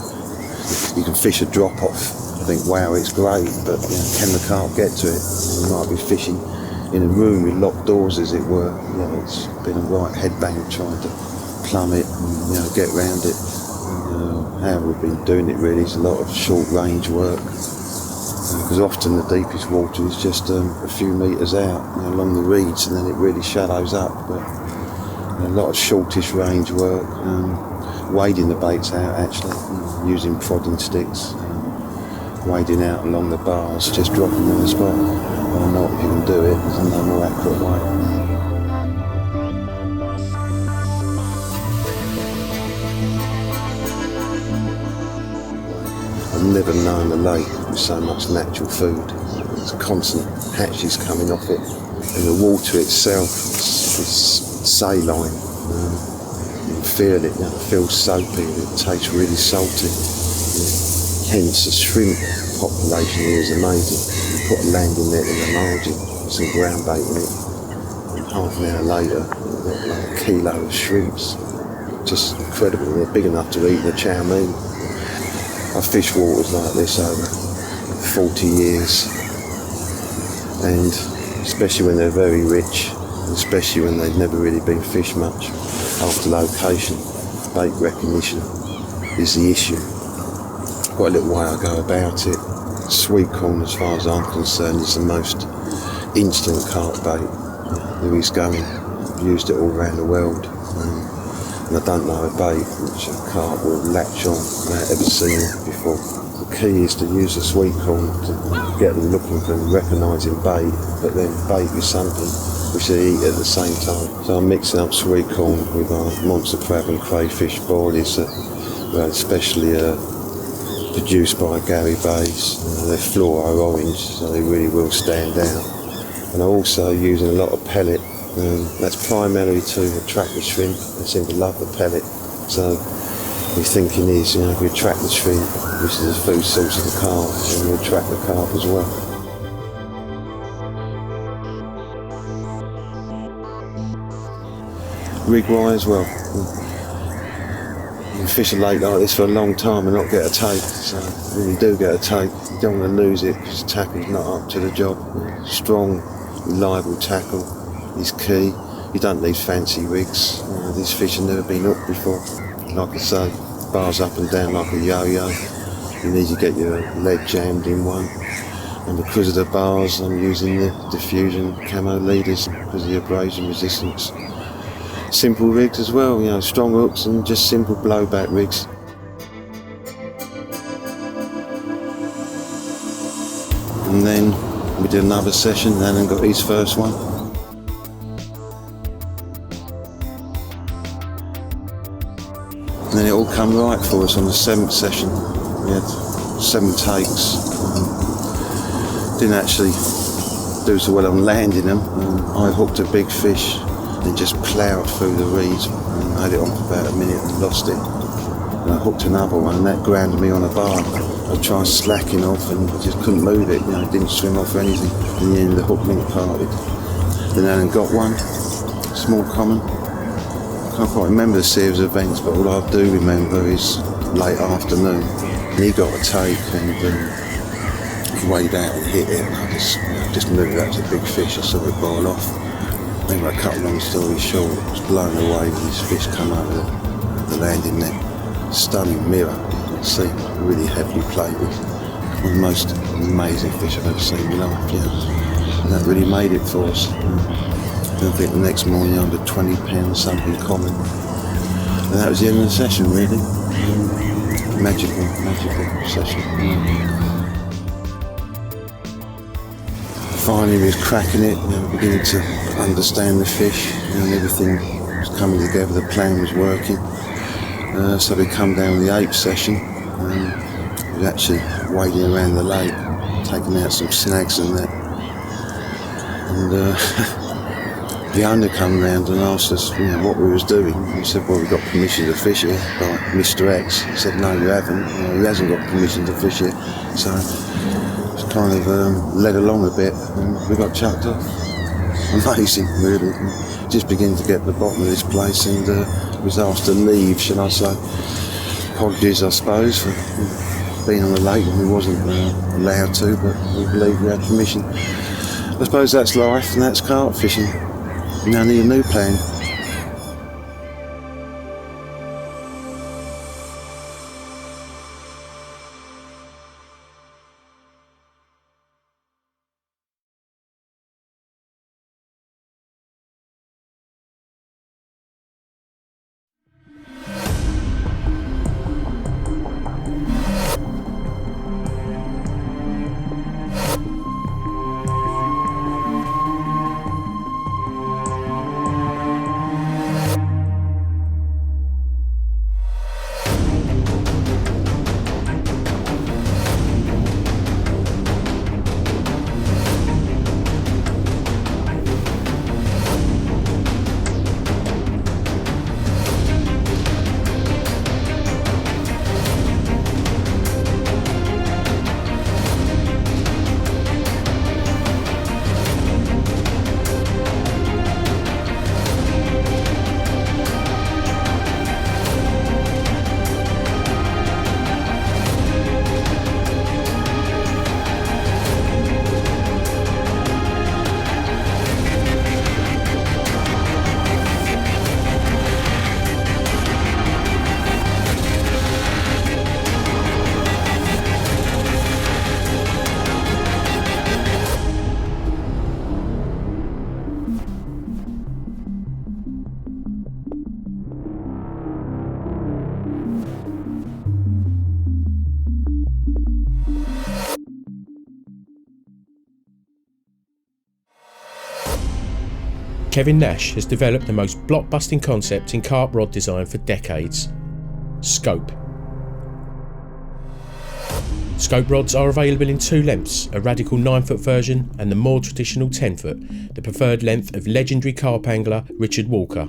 S1: You can fish a drop-off. I think, wow, it's great, but can the carp get to it? You might be fishing in a room with locked doors, as it were. It's been a right headbang trying to plumb it and get round it. How we've been doing it really is a lot of short-range work, because often the deepest water is just a few metres out along the reeds, and then it really shallows up. But a lot of shortish range work. Wading the baits out actually, using prodding sticks, wading out along the bars, just dropping them on the spot. I know if you can do it, there's no more accurate way. I've never known a lake with so much natural food. There's constant hatches coming off it, and the water itself is saline. You feel it, it feels soapy, it tastes really salty. Hence the shrimp population here is amazing. You put a landing net in the margin with some ground bait in it, and half an hour later you've got like a kilo of shrimps. Just incredible, they're big enough to eat the chow mein. I've fished waters like this over 40 years, and especially when they're very rich, especially when they've never really been fished much. After location, bait recognition is the issue. Quite a little way I go about it. Sweet corn, as far as I'm concerned, is the most instant carp bait there is going. I've used it all around the world, and I don't know a bait which a carp will latch on without ever seeing it before. The key is to use the sweet corn to get them looking for and recognising bait, but then bait is something which they eat at the same time. So I'm mixing up sweet corn with our monster crab and crayfish boilies that are especially produced by Gary Bays. They're fluoro orange, so they really will stand out. And I'm also using a lot of pellet. That's primarily to attract the shrimp. They seem to love the pellet. So my thinking is, if we attract the shrimp, which is the food source of the carp, then we attract the carp as well. Rig-wise, well, you can fish a lake like this for a long time and not get a take. So when you do get a take, you don't want to lose it because the tackle's not up to the job. Strong, reliable tackle is key. You don't need fancy rigs. These fish have never been hooked before. Like I say, bars up and down like a yo-yo. You need to get your lead jammed in one. And because of the bars, I'm using the diffusion camo leaders because of the abrasion resistance. Simple rigs as well, strong hooks and just simple blowback rigs. And then we did another session, and then got his first one. And then it all come right for us on the 7th session. We had 7 takes. Didn't actually do so well on landing them. I hooked a big fish then just ploughed through the reeds and had it on for about a minute and lost it. And I hooked another one and that grounded me on a bar. I tried slacking off and I just couldn't move it, it didn't swim off or anything. In the end the hook link parted. Then Alan got one, small common. I can't quite remember the series of events, but all I do remember is late afternoon. And he got a take and he weighed out and hit it, and I just knew that was a big fish. I saw it boil off. Anyway, cut a long story short, I was blown away when this fish come over the landing net. Stunning mirror, you can see, really heavily plated. One of the most amazing fish I've ever seen in my life, And that really made it for us. I think the next morning under 20 pounds, something common. And that was the end of the session, really. Magical session. Finally, we was cracking it, beginning to understand the fish, and everything was coming together. The plan was working. So we come down the 8th session. We was actually wading around the lake, taking out some snags and that. And the owner come round and asked us, what we was doing. We said, well, we got permission to fish here by Mr. X. He said, no, you haven't. He hasn't got permission to fish here. So it's kind of led along a bit, and we got chucked off. Amazing, really. Just beginning to get to the bottom of this place, and was asked to leave, shall I say. Apologies, I suppose, for being on the lake when we wasn't allowed to, but we believe we had permission. I suppose that's life, and that's carp fishing. You now need a new plan.
S6: Kevin Nash has developed the most blockbusting concept in carp rod design for decades: Scope. Scope rods are available in two lengths, a radical 9-foot version and the more traditional 10-foot, the preferred length of legendary carp angler Richard Walker.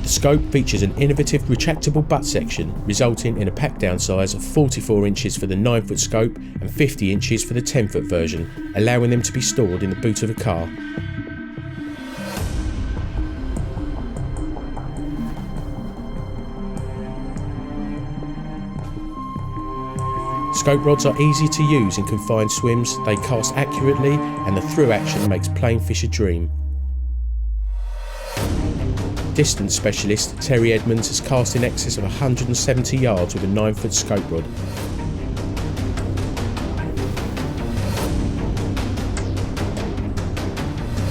S6: The Scope features an innovative retractable butt section, resulting in a pack down size of 44 inches for the 9-foot Scope and 50 inches for the 10-foot version, allowing them to be stored in the boot of a car. Scope rods are easy to use in confined swims, they cast accurately, and the through action makes playing fish a dream. Distance specialist Terry Edmonds has cast in excess of 170 yards with a 9-foot Scope rod.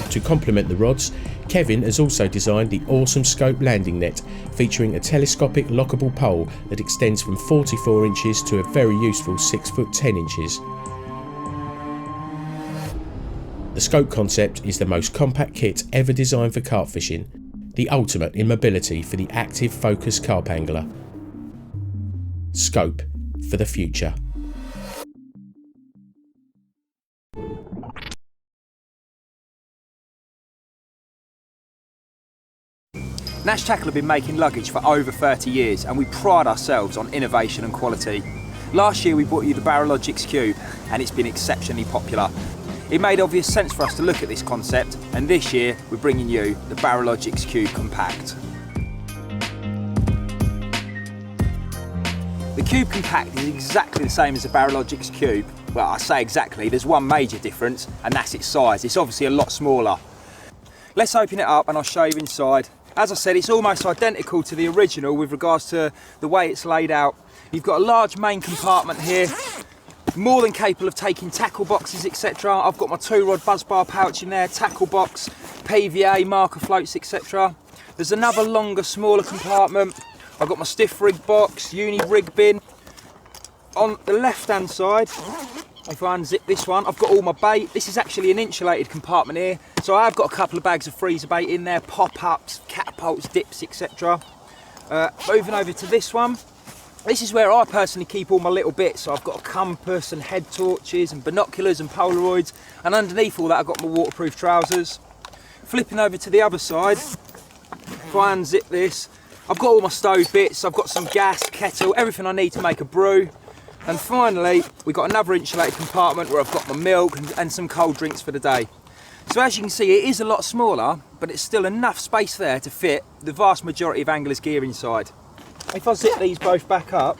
S6: To complement the rods, Kevin has also designed the awesome Scope landing net, featuring a telescopic lockable pole that extends from 44 inches to a very useful 6 foot 10 inches. The Scope concept is the most compact kit ever designed for carp fishing, the ultimate in mobility for the active, focused carp angler. Scope for the future.
S3: Nash Tackle have been making luggage for over 30 years and we pride ourselves on innovation and quality. Last year we brought you the Barrelogix Cube and it's been exceptionally popular. It made obvious sense for us to look at this concept, and this year we're bringing you the Barrelogix Cube Compact. The Cube Compact is exactly the same as the Barrelogix Cube. Well, I say exactly, there's one major difference and that's its size. It's obviously a lot smaller. Let's open it up and I'll show you inside. As I said, it's almost identical to the original with regards to the way it's laid out. You've got a large main compartment here, more than capable of taking tackle boxes, etc. I've got my 2-rod buzz bar pouch in there, tackle box, PVA, marker floats, etc. There's another longer, smaller compartment. I've got my stiff rig box, uni rig bin. On the left hand side, if I unzip this one, I've got all my bait. This is actually an insulated compartment here, so I've got a couple of bags of freezer bait in there, pop-ups, catapults, dips, etc. Moving over to this one, this is where I personally keep all my little bits. So I've got a compass and head torches and binoculars and Polaroids, and underneath all that I've got my waterproof trousers. Flipping over to the other side, if I unzip this, I've got all my stove bits, I've got some gas, kettle, everything I need to make a brew. And finally, we've got another insulated compartment where I've got my milk and some cold drinks for the day. So as you can see, it is a lot smaller, but it's still enough space there to fit the vast majority of anglers' gear inside. If I zip these both back up,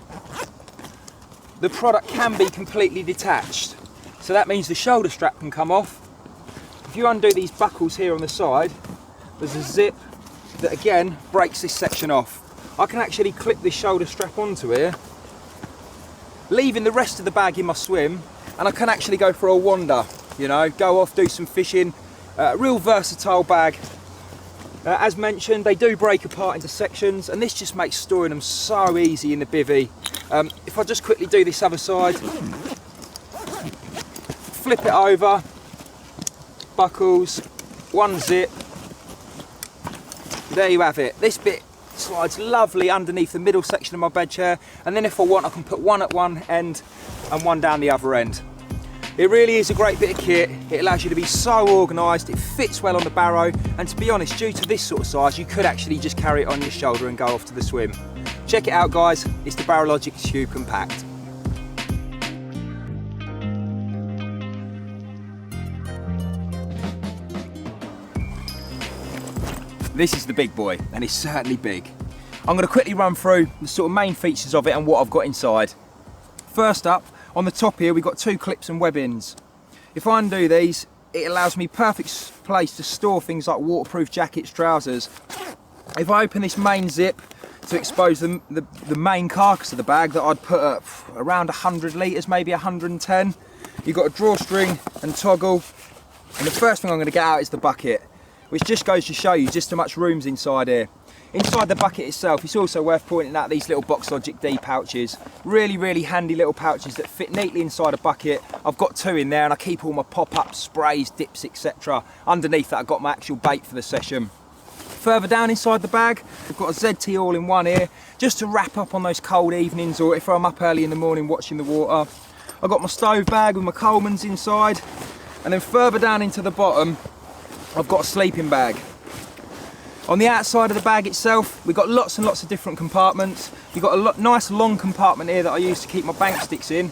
S3: the product can be completely detached. So that means the shoulder strap can come off. If you undo these buckles here on the side, there's a zip that again breaks this section off. I can actually clip this shoulder strap onto here, leaving the rest of the bag in my swim, and I can actually go for a wander, you know, go off, do some fishing. Real versatile bag. As mentioned, they do break apart into sections, and this just makes storing them so easy in the bivvy. If I just quickly do this other side, flip it over, buckles, one zip, there you have it. This bit slides lovely underneath the middle section of my bed chair, and then if I want I can put one at one end and one down the other end. It really is a great bit of kit. It allows you to be so organised, it fits well on the barrow, and to be honest, due to this sort of size you could actually just carry it on your shoulder and go off to the swim. Check it out guys, it's the Barrelogix Cube Compact. This is the big boy, and it's certainly big. I'm going to quickly run through the sort of main features of it and what I've got inside. First up, on the top here we've got 2 clips and webbings. If I undo these, it allows me perfect place to store things like waterproof jackets, trousers. If I open this main zip to expose the main carcass of the bag that I'd put at around 100 litres, maybe 110, you've got a drawstring and toggle, and the first thing I'm going to get out is the bucket, which just goes to show you just how much room's inside here. Inside the bucket itself, it's also worth pointing out these little Box Logic D pouches. Really handy little pouches that fit neatly inside a bucket. I've got 2 in there and I keep all my pop-ups, sprays, dips, etc. Underneath that I've got my actual bait for the session. Further down inside the bag, we've got a ZT all-in-one here, just to wrap up on those cold evenings or if I'm up early in the morning watching the water. I've got my stove bag with my Coleman's inside, and then further down into the bottom, I've got a sleeping bag. On the outside of the bag itself, we've got lots and lots of different compartments. You've got a nice long compartment here that I use to keep my bank sticks in.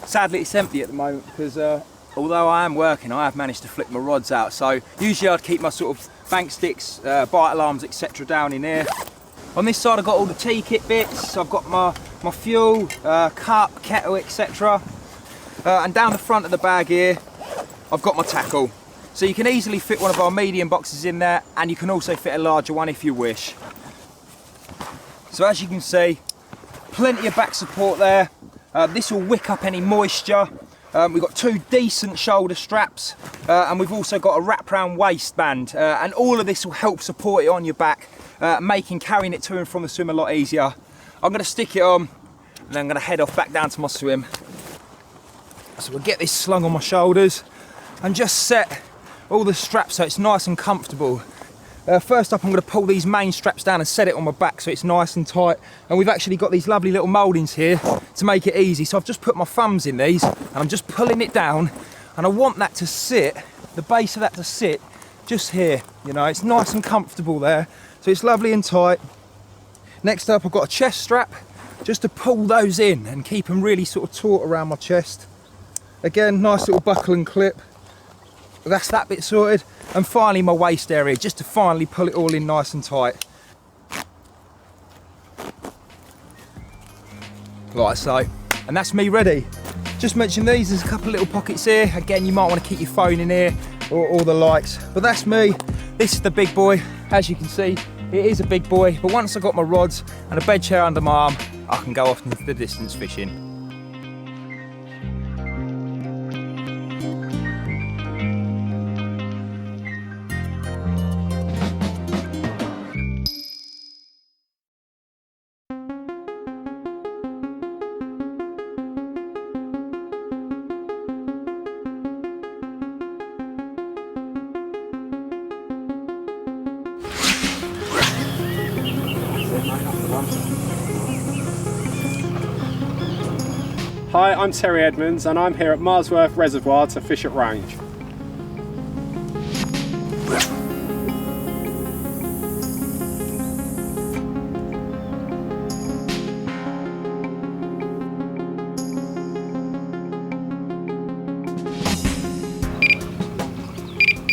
S3: Sadly, it's empty at the moment because although I am working, I have managed to flip my rods out. So usually I'd keep my sort of bank sticks, bite alarms, etc. down in here. On this side I've got all the tea kit bits. I've got my fuel, cup, kettle, etc. And down the front of the bag here, I've got my tackle. So you can easily fit one of our medium boxes in there, and you can also fit a larger one if you wish. So as you can see, plenty of back support there. This will wick up any moisture. We've got 2 decent shoulder straps, and we've also got a wraparound waistband, and all of this will help support it on your back, making carrying it to and from the swim a lot easier. I'm going to stick it on, and then I'm going to head off back down to my swim. So we'll get this slung on my shoulders and just set all the straps so it's nice and comfortable. First up I'm going to pull these main straps down and set it on my back so it's nice and tight, and we've actually got these lovely little mouldings here to make it easy. So I've just put my thumbs in these and I'm just pulling it down, and I want that to sit, the base of that to sit just here, you know, it's nice and comfortable there, So it's lovely and tight. Next up, I've got a chest strap just to pull those in and keep them really sort of taut around my chest. Again, nice little buckle and clip. That's that bit sorted. And finally my waist area, just to finally pull it all in nice and tight. Like so. And that's me ready. Just mention these, there's a couple of little pockets here. Again, you might want to keep your phone in here or all the lights. But that's me. This is the big boy. As you can see, it is a big boy. But once I've got my rods and a bed chair under my arm, I can go off into the distance fishing.
S7: Hi, I'm Terry Edmonds and I'm here at Marsworth Reservoir to fish at range.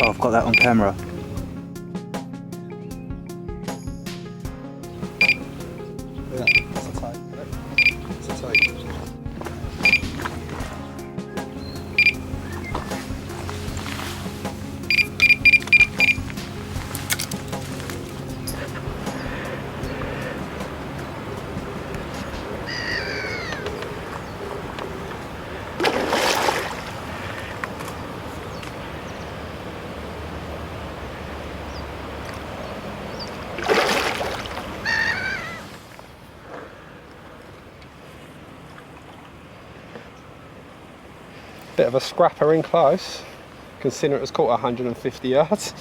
S8: Oh, I've got that on camera.
S7: Bit of a scrapper in close, consider it was caught 150 yards.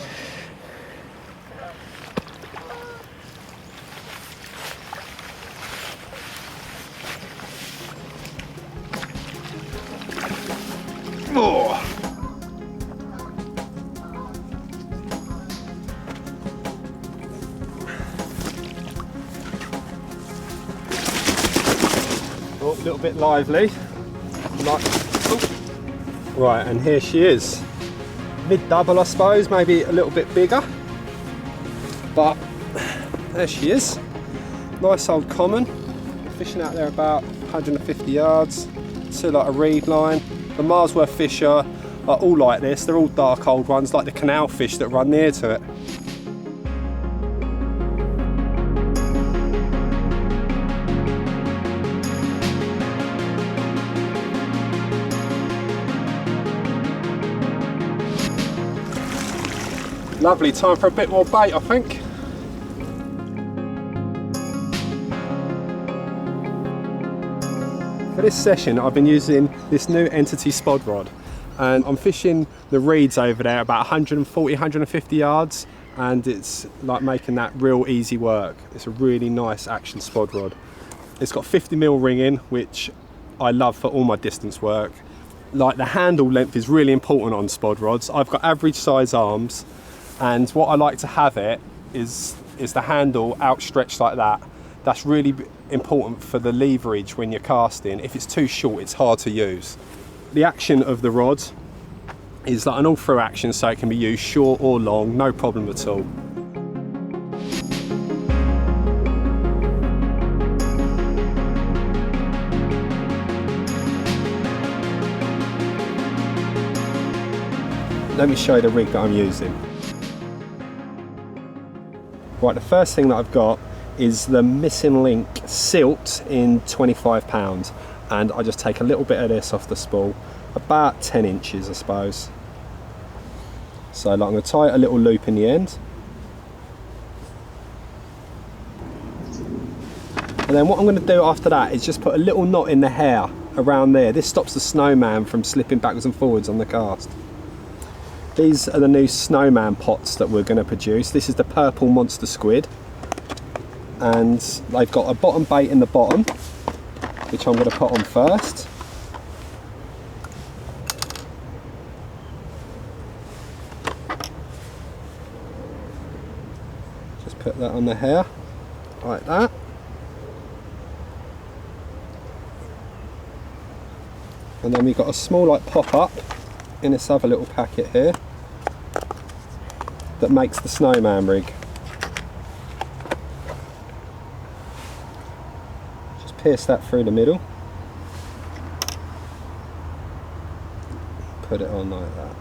S7: Oh. Oh, a little bit lively. Right, and here she is. Mid-double, I suppose, maybe a little bit bigger. But there she is. Nice old common. Fishing out there about 150 yards. So like a reed line. The Marsworth fish are all like this. They're all dark old ones, like the canal fish that run near to it. Lovely, time for a bit more bait, I think. For this session, I've been using this new Entity spod rod, and I'm fishing the reeds over there about 140, 150 yards, and it's like making that real easy work. It's a really nice action spod rod. It's got 50mm ring in, which I love for all my distance work. Like the handle length is really important on spod rods. I've got average size arms, and what I like to have it is the handle outstretched like that. That's really important for the leverage when you're casting. If it's too short, it's hard to use. The action of the rod is like an all-through action, so it can be used short or long, no problem at all. Let me show you the rig that I'm using. Right, the first thing that I've got is the Missing Link Silt in 25 pounds, and I just take a little bit of this off the spool, about 10 inches I suppose. So like, I'm going to tie a little loop in the end, and then what I'm going to do after that is just put a little knot in the hair around there. This stops the snowman from slipping backwards and forwards on the cast. These are the new snowman pots that we're going to produce. This is the purple monster squid, and they've got a bottom bait in the bottom, which I'm going to put on first. Just put Put that on the hair, like that. And then we've got a small like pop-up in this other little packet here that makes the snowman rig. Just pierce that through the middle. Put it on like that.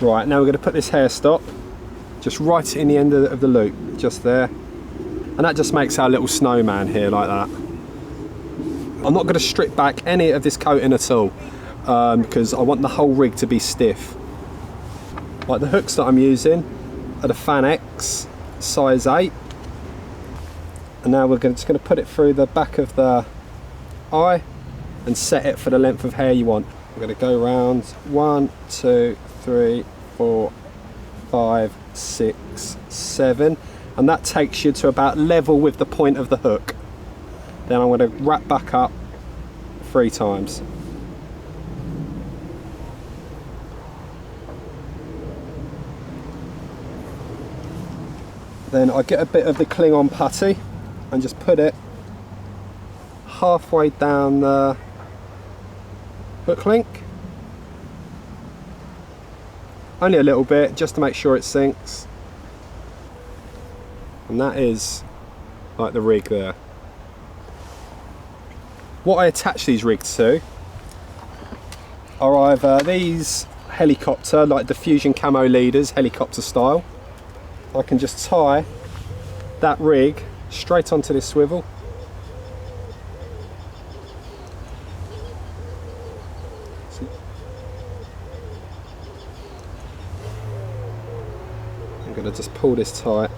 S7: Right, now we're going to put this hair stop just right in the end of the loop, just there. And that just makes our little snowman here like that. I'm not going to strip back any of this coating at all because I want the whole rig to be stiff. Like the hooks that I'm using are the Fan X size 8. And now we're just going to put it through the back of the eye and set it for the length of hair you want. We're going to go round 1, 2, 3, 4, 5, 6, 7. And that takes you to about level with the point of the hook. Then I'm going to wrap back up 3 times. Then I get a bit of the Klingon putty and just put it halfway down the hook link. Only a little bit, just to make sure it sinks. And that is like the rig there. What I attach these rigs to are either these helicopter, like diffusion camo leaders, helicopter style. I can just tie that rig straight onto this swivel. See? I'm going to just pull this tight.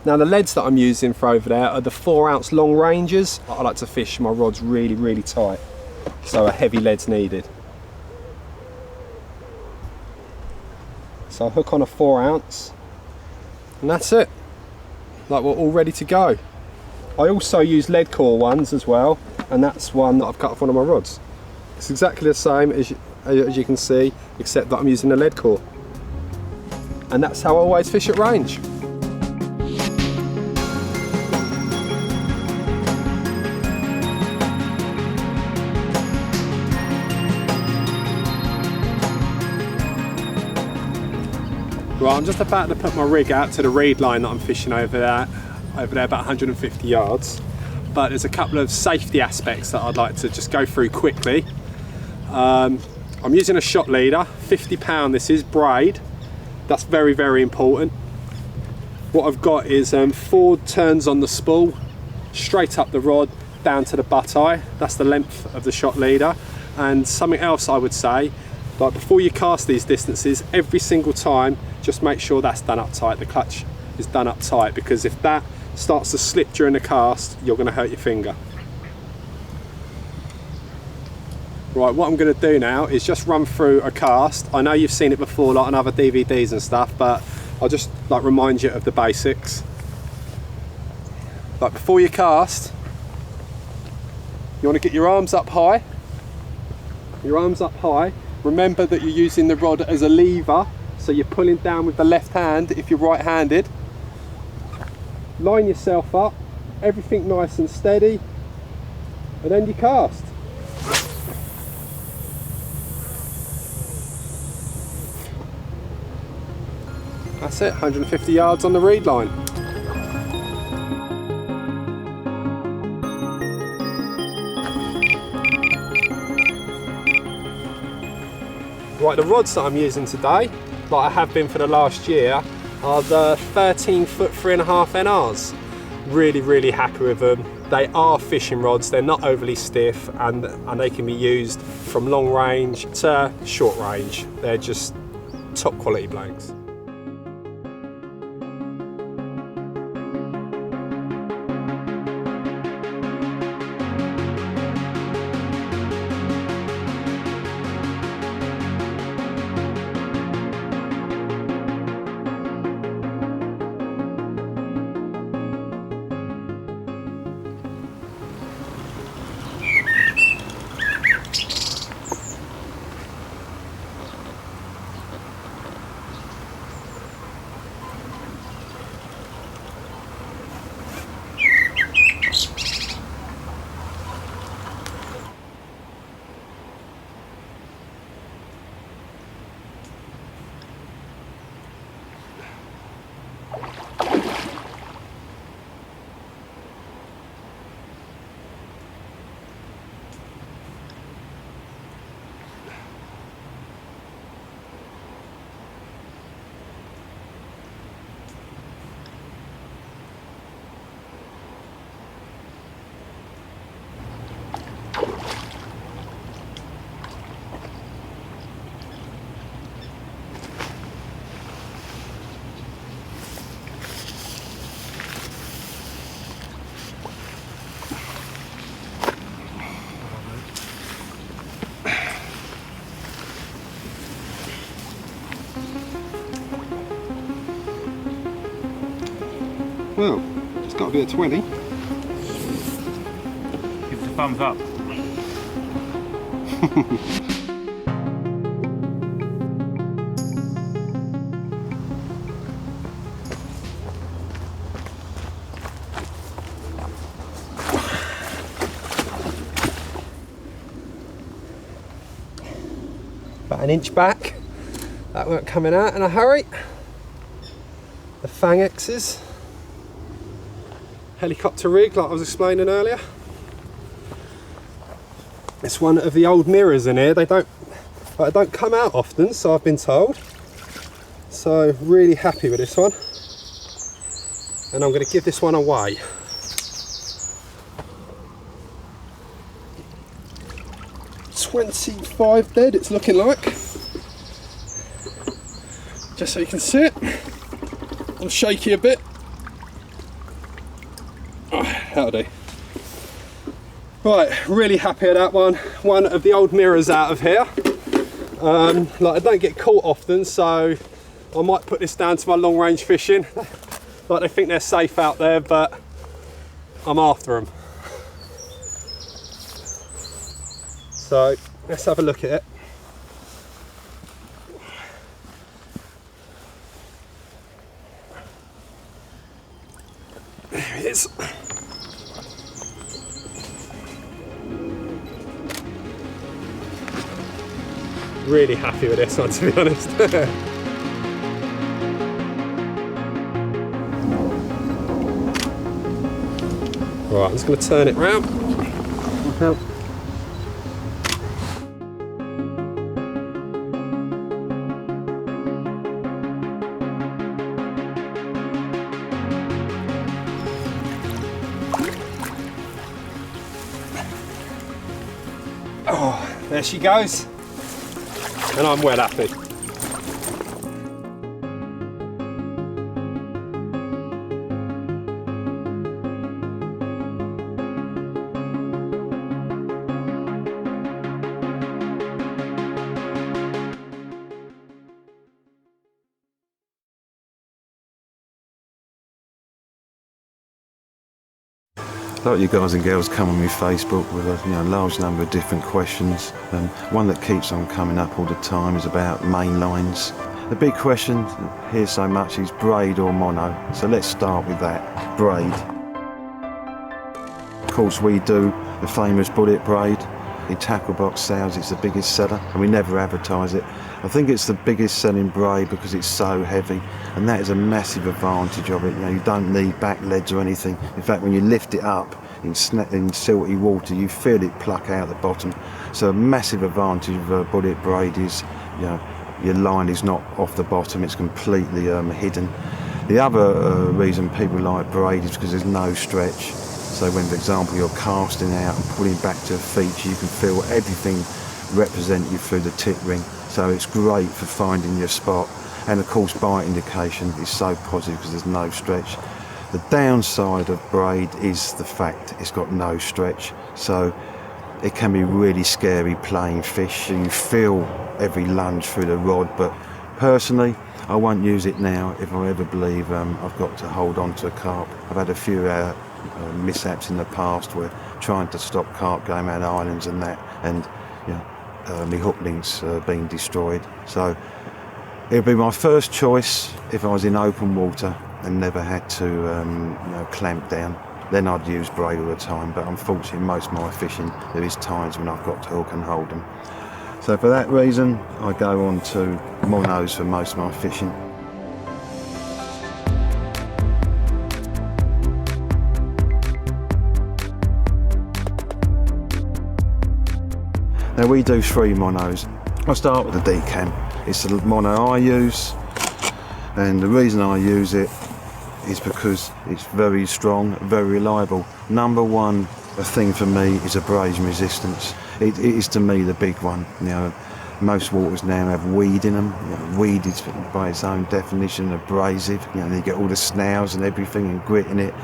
S7: Now the leads that I'm using for over there are the 4-ounce long rangers. I like to fish my rods really, really tight, so a heavy lead's needed. So I hook on a 4-ounce, and that's it. Like, we're all ready to go. I also use lead core ones as well, and that's one that I've cut off one of my rods. It's exactly the same as you can see, except that I'm using a lead core. And that's how I always fish at range. Right, I'm just about to put my rig out to the reed line that I'm fishing over there about 150 yards. But there's a couple of safety aspects that I'd like to just go through quickly. I'm using a shot leader, 50 pound this is, braid. That's very, very important. What I've got is 4 turns on the spool, straight up the rod, down to the butt eye. That's the length of the shot leader. And something else I would say, like before you cast these distances, every single time, just make sure that's done up tight. The clutch is done up tight, because if that starts to slip during the cast, you're going to hurt your finger. Right, what I'm going to do now is just run through a cast. I know you've seen it before, like on other DVDs and stuff, but I'll just like remind you of the basics. Like before you cast, you want to get your arms up high. Your arms up high. Remember that you're using the rod as a lever, so you're pulling down with the left hand if you're right-handed. Line yourself up, everything nice and steady, and then you cast. That's it, 150 yards on the reed line. Right, the rods that I'm using today, like I have been for the last year, are the 13-foot 3.5 NRs. Really, really happy with them. They are fishing rods, they're not overly stiff, and they can be used from long range to short range. They're just top quality blanks. Well, it's got to be a 20.
S5: Give it a thumbs up.
S7: About an inch back. That weren't coming out in a hurry. The Fang X's. Helicopter rig, like I was explaining earlier. It's one of the old mirrors in here. They don't come out often, so I've been told. So really happy with this one. And I'm going to give this one away. $25 dead, it's looking like. Just so you can see it. I'm shaky a bit. Oh, that'll do. Right, really happy with that one. One of the old mirrors out of here. Like I don't get caught often, so I might put this down to my long range fishing. Like they think they're safe out there, but I'm after them. So let's have a look at it. There it is. Really happy with this one, to be honest. Right, I'm just going to turn it round. Help. Oh, there she goes. And I'm well happy.
S1: A lot of you guys and girls come on my Facebook with a large number of different questions. One that keeps on coming up all the time is about main lines. The big question here so much is braid or mono. So let's start with that, braid. Of course we do the famous bullet braid. In tackle box sales it's the biggest seller and we never advertise it. I think it's the biggest selling braid because it's so heavy, and that is a massive advantage of it. You don't need back leads or anything. In fact, when you lift it up in silty water, you feel it pluck out the bottom. So a massive advantage of a bullet braid is, your line is not off the bottom; it's completely hidden. The other reason people like braid is because there's no stretch. So when, for example, you're casting out and pulling back to a feature, you can feel everything represent you through the tip ring. So it's great for finding your spot. And of course, bite indication is so positive because there's no stretch. The downside of braid is the fact it's got no stretch. So it can be really scary playing fish. You feel every lunge through the rod, but personally, I won't use it now if I ever believe I've got to hold on to a carp. I've had a few mishaps in the past where trying to stop carp going around islands and that, and my hook links being destroyed. So it would be my first choice if I was in open water and never had to clamp down. Then I'd use braid all the time, but unfortunately most of my fishing there is times when I've got to hook and hold them. So for that reason I go on to monos for most of my fishing. Now we do 3 monos. I'll start with the decam. It's the mono I use, and the reason I use it is because it's very strong, very reliable. Number one thing for me is abrasion resistance. It is to me the big one. Most waters now have weed in them. Weed is by its own definition abrasive. You get all the snails and everything and grit in it.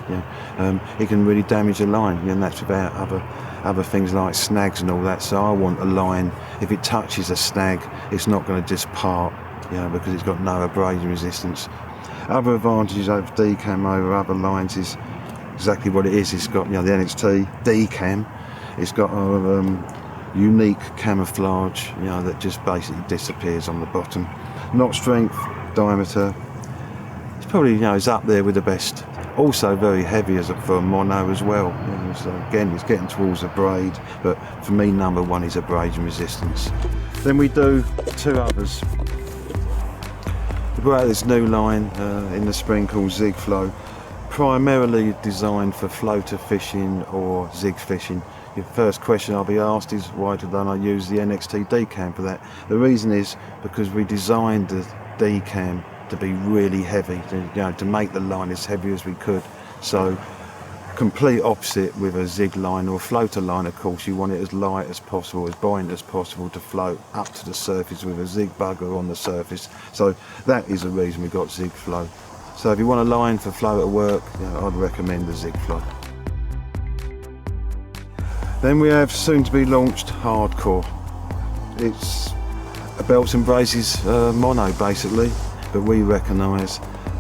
S1: It can really damage a line, and that's without other things like snags and all that. So I want a line, if it touches a snag, it's not going to just part, because it's got no abrasion resistance. Other advantages over D-cam over other lines is exactly what it is. It's got, you know, the NXT D-cam. It's got a unique camouflage, you know, that just basically disappears on the bottom. Knot strength, diameter, it's probably, you know, it's up there with the best. Also very heavy for a mono as well. You know, so again, it's getting towards a braid, but for me, number one is abrasion resistance. Then we do two others. We brought out this new line in the spring called Zig Flow, primarily designed for floater fishing or zig fishing. The first question I'll be asked is, why don't I use the NXT D-cam for that? The reason is because we designed the D-cam to be really heavy, to make the line as heavy as we could. So complete opposite with a zig line or a floater line. Of course, you want it as light as possible, as buoyant as possible, to float up to the surface with a zig bugger on the surface. So that is the reason we got Zig Flow. So if you want a line for floater work, I'd recommend the Zig Flow. Then we have soon to be launched Hardcore. It's a belts and braces mono basically, but we recognise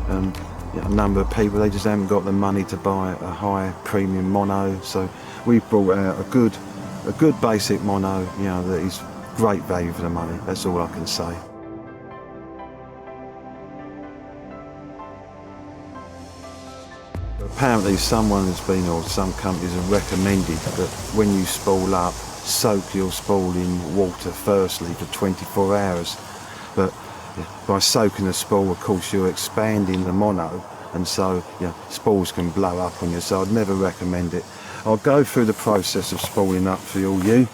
S1: a number of people, they just haven't got the money to buy a high premium mono, so we've brought out a good basic mono, you know, that is great value for the money. That's all I can say. Apparently someone has been, or some companies have recommended that when you spool up, soak your spool in water firstly for 24 hours. But by soaking the spool, of course, you're expanding the mono, and so spools can blow up on you, so I'd never recommend it. I'll go through the process of spooling up for all you.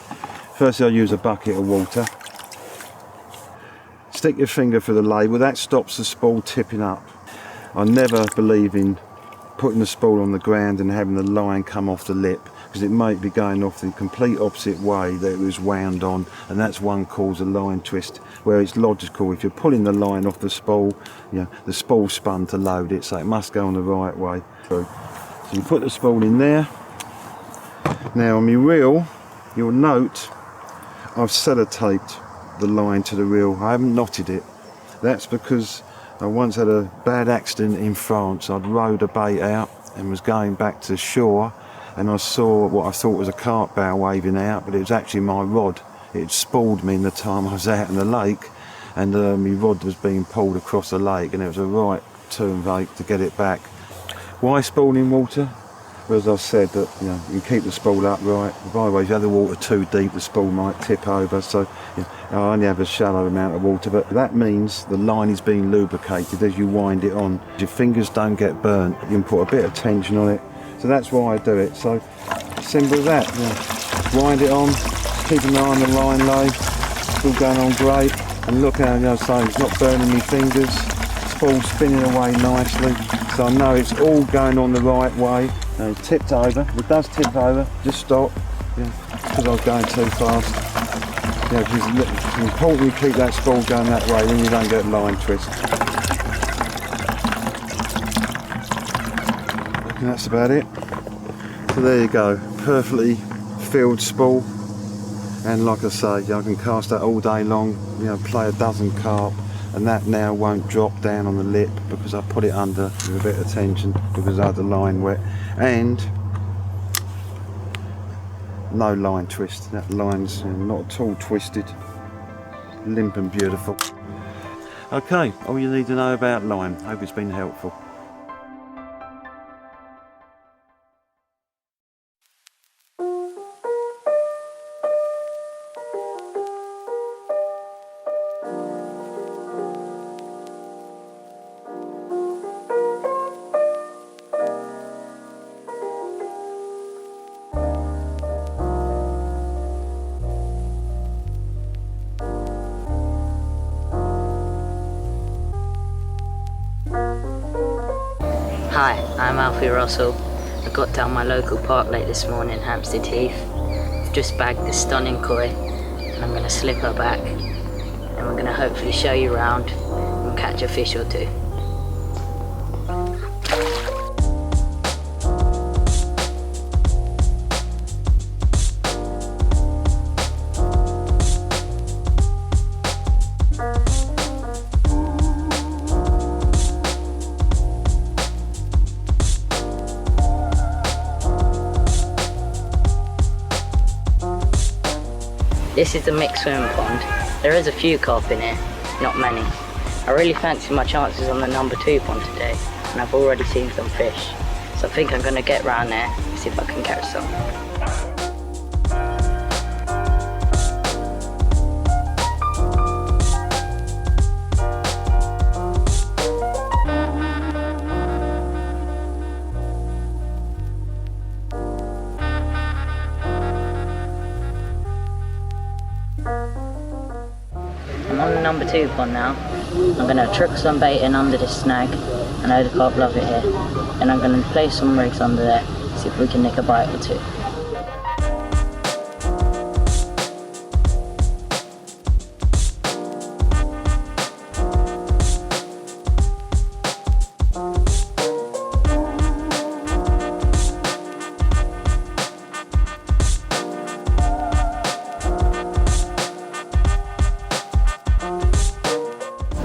S1: Firstly, I'll use a bucket of water. Stick your finger through the label, that stops the spool tipping up. I never believe in putting the spool on the ground and having the line come off the lip, because it might be going off the complete opposite way that it was wound on, and that's one cause of line twist, where it's logical. If you're pulling the line off the spool, the spool spun to load it, so it must go on the right way through. So you put the spool in there. Now on my reel, you'll note I've sellotaped the line to the reel. I haven't knotted it. That's because I once had a bad accident in France. I'd rowed a bait out and was going back to shore, and I saw what I thought was a carp bow waving out, but it was actually my rod. It had spooled me in the time I was out in the lake, and my rod was being pulled across the lake, and it was a right turn rate to get it back. Why spool in water? Well, as I said, that you keep the spool upright. By the way, if you have the water too deep, the spool might tip over, so I only have a shallow amount of water, but that means the line is being lubricated as you wind it on. Your fingers don't get burnt. You can put a bit of tension on it, so that's why I do it. So simple as that. Wind it on, keep an eye on the line low. It's all going on great, and look how it's not burning my fingers. Spool spinning away nicely, so I know it's all going on the right way. And it's tipped over. If it does tip over, just stop, because I was going too fast. It's important you keep that spool going that way, then you don't get line twist. And that's about it. So there you go, perfectly filled spool. And like I say, I can cast that all day long, play a dozen carp, and that now won't drop down on the lip because I put it under with a bit of tension because I had the line wet, and no line twist. That line's not at all twisted, limp and beautiful. Okay, all you need to know about line. Hope it's been helpful.
S9: Hi, I'm Alfie Russell. I got down my local park lake this morning, Hampstead Heath. I've just bagged this stunning koi, and I'm going to slip her back, and we're going to hopefully show you around and catch a fish or two. This is the mixed swimming pond. There is a few carp in here, not many. I really fancy my chances on the number 2 pond today, and I've already seen some fish. So I think I'm gonna get round there and see if I can catch some. I'm on the number 2 pond now. I'm going to trick some bait in under this snag. I know the carp love it here. And I'm going to place some rigs under there, see if we can nick a bite or 2.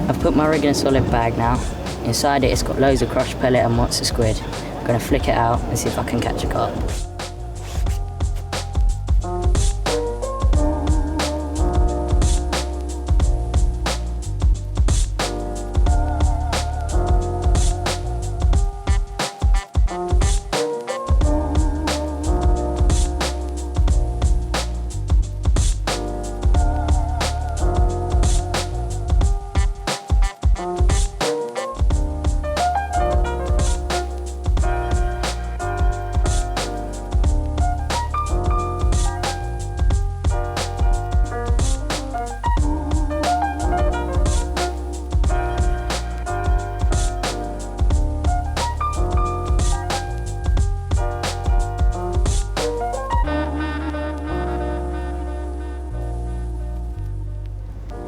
S9: I've put my rig in a solid bag now. Inside it's got loads of crushed pellet and monster squid. I'm going to flick it out and see if I can catch a carp.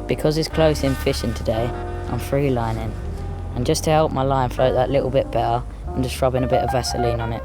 S9: Because it's close in fishing today, I'm free lining. And just to help my line float that little bit better, I'm just rubbing a bit of Vaseline on it.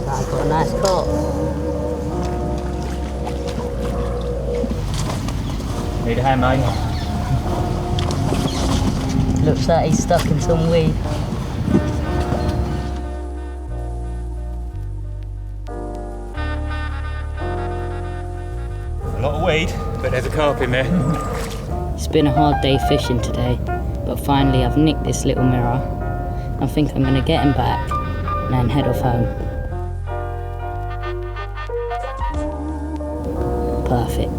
S9: I've got a nice carp.
S5: Need a hand, mate?
S9: Looks like he's stuck in some weed.
S5: A lot of weed, but there's a carp in there.
S9: It's been a hard day fishing today, but finally I've nicked this little mirror. I think I'm going to get him back and then head off home. Perfect.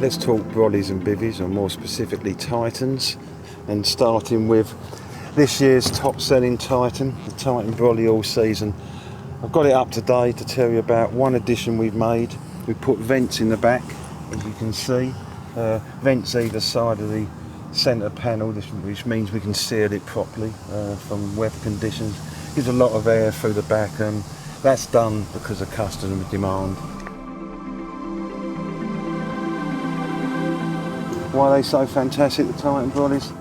S1: Let's talk brollies and bivvies, or more specifically Titans, and starting with this year's top selling Titan, the Titan brolly all season. I've got it up today to tell you about one addition we've made. We put vents in the back, as you can see, vents either side of the centre panel, which means we can seal it properly from weather conditions. Gives a lot of air through the back, and that's done because of customer demand. Why are they so fantastic, the Titan brollies?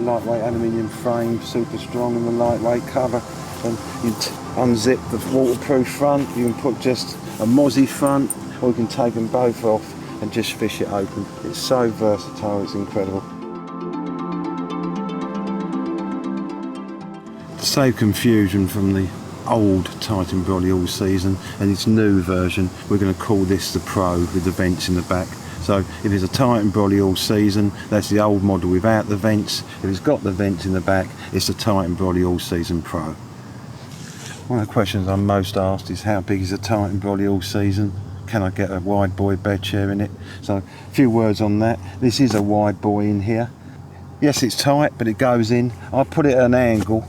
S1: Lightweight aluminium frame, super strong, and the lightweight cover. And you unzip the waterproof front, you can put just a mozzie front, or you can take them both off and just fish it open. It's so versatile, it's incredible. To save confusion from the old Titan brolly all season and its new version, we're going to call this the Pro with the vents in the back. So if it's a Titan brolly all season, that's the old model without the vents. If it's got the vents in the back, it's the Titan brolly all season Pro. One of the questions I'm most asked is, how big is a Titan brolly all season? Can I get a wide buoy bed chair in it? So a few words on that. This is a wide buoy in here. Yes, it's tight, but it goes in. I put it at an angle,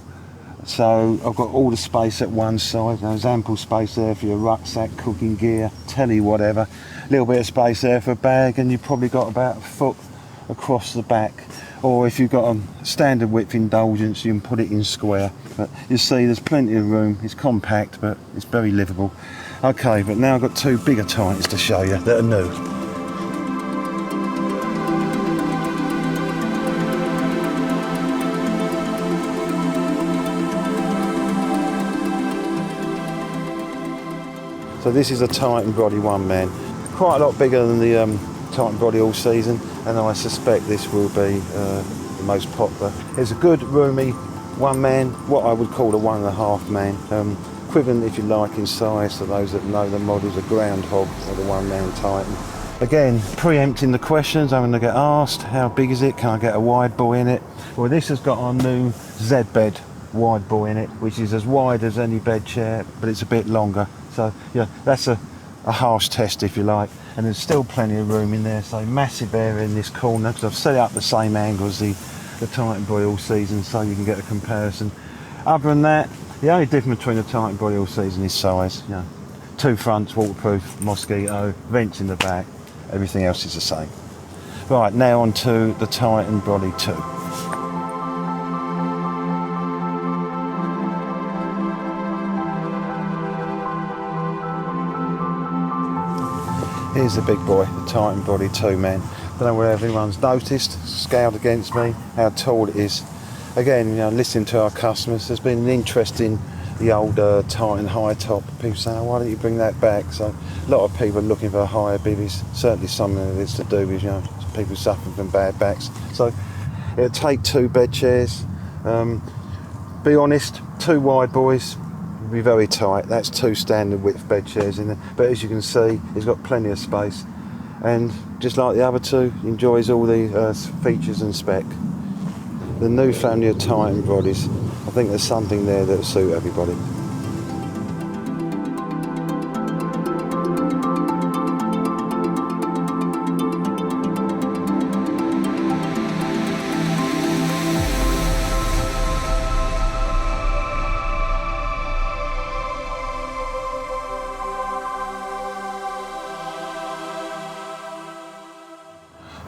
S1: so I've got all the space at one side. There's ample space there for your rucksack, cooking gear, telly, whatever. A little bit of space there for a bag, and you've probably got about a foot across the back. Or if you've got a standard width indulgence, you can put it in square. But you see there's plenty of room. It's compact, but it's very livable. Okay, but now I've got two bigger Titans to show you that are new. So this is a Titan brolly one man. Quite a lot bigger than the Titan brolly all season, and I suspect this will be the most popular. It's a good roomy one man, what I would call a 1.5 man. Equivalent, if you like, in size to those that know the models, a groundhog or the one man Titan. Again, preempting the questions I'm going to get asked, how big is it? Can I get a wide buoy in it? Well, this has got our new Z-bed wide buoy in it, which is as wide as any bed chair, but it's a bit longer. So yeah, that's a harsh test, if you like, and there's still plenty of room in there, so massive area in this corner, because I've set it up the same angle as the Titan brolly all season, so you can get a comparison. Other than that, the only difference between the Titan brolly all season is size. You know, two fronts, waterproof, mosquito, vents in the back, everything else is the same. Right, now on to the Titan brolly 2. Here's the big boy, the Titan brolly 2 man. Don't know whether everyone's noticed, scaled against me, how tall it is. Again, you know, listening to our customers, there's been an interest in the old Titan high top. People say, oh, why don't you bring that back? So a lot of people are looking for higher bivvies. Certainly something that it's to do with, you know, people suffering from bad backs. So it'll take 2 bed chairs. Be honest, 2 wide buoys will be very tight. That's 2 standard width bed chairs in there. But as you can see, it's got plenty of space. And just like the other 2, enjoys all the features and spec. The new family of Titan brollies, I think there's something there that'll suit everybody.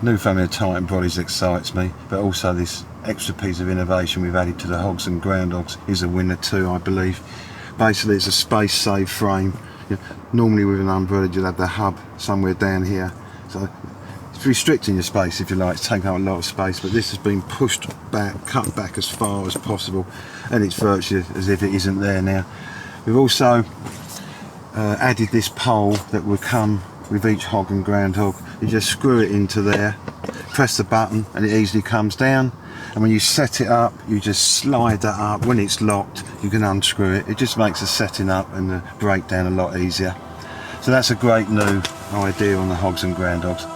S1: New family of Titan brollies excites me, but also this extra piece of innovation we've added to the hogs and groundhogs is a winner too, I believe. Basically, it's a space-save frame. You know, normally with an umbrella you'll have the hub somewhere down here, so it's restricting your space, if you like. It's taking up a lot of space, but this has been pushed back, cut back as far as possible, and it's virtually as if it isn't there now. We've also added this pole that will come with each hog and groundhog. You just screw it into there, press the button, and it easily comes down. And when you set it up, you just slide that up. When it's locked, you can unscrew it. It just makes the setting up and the breakdown a lot easier. So that's a great new idea on the hogs and groundhogs.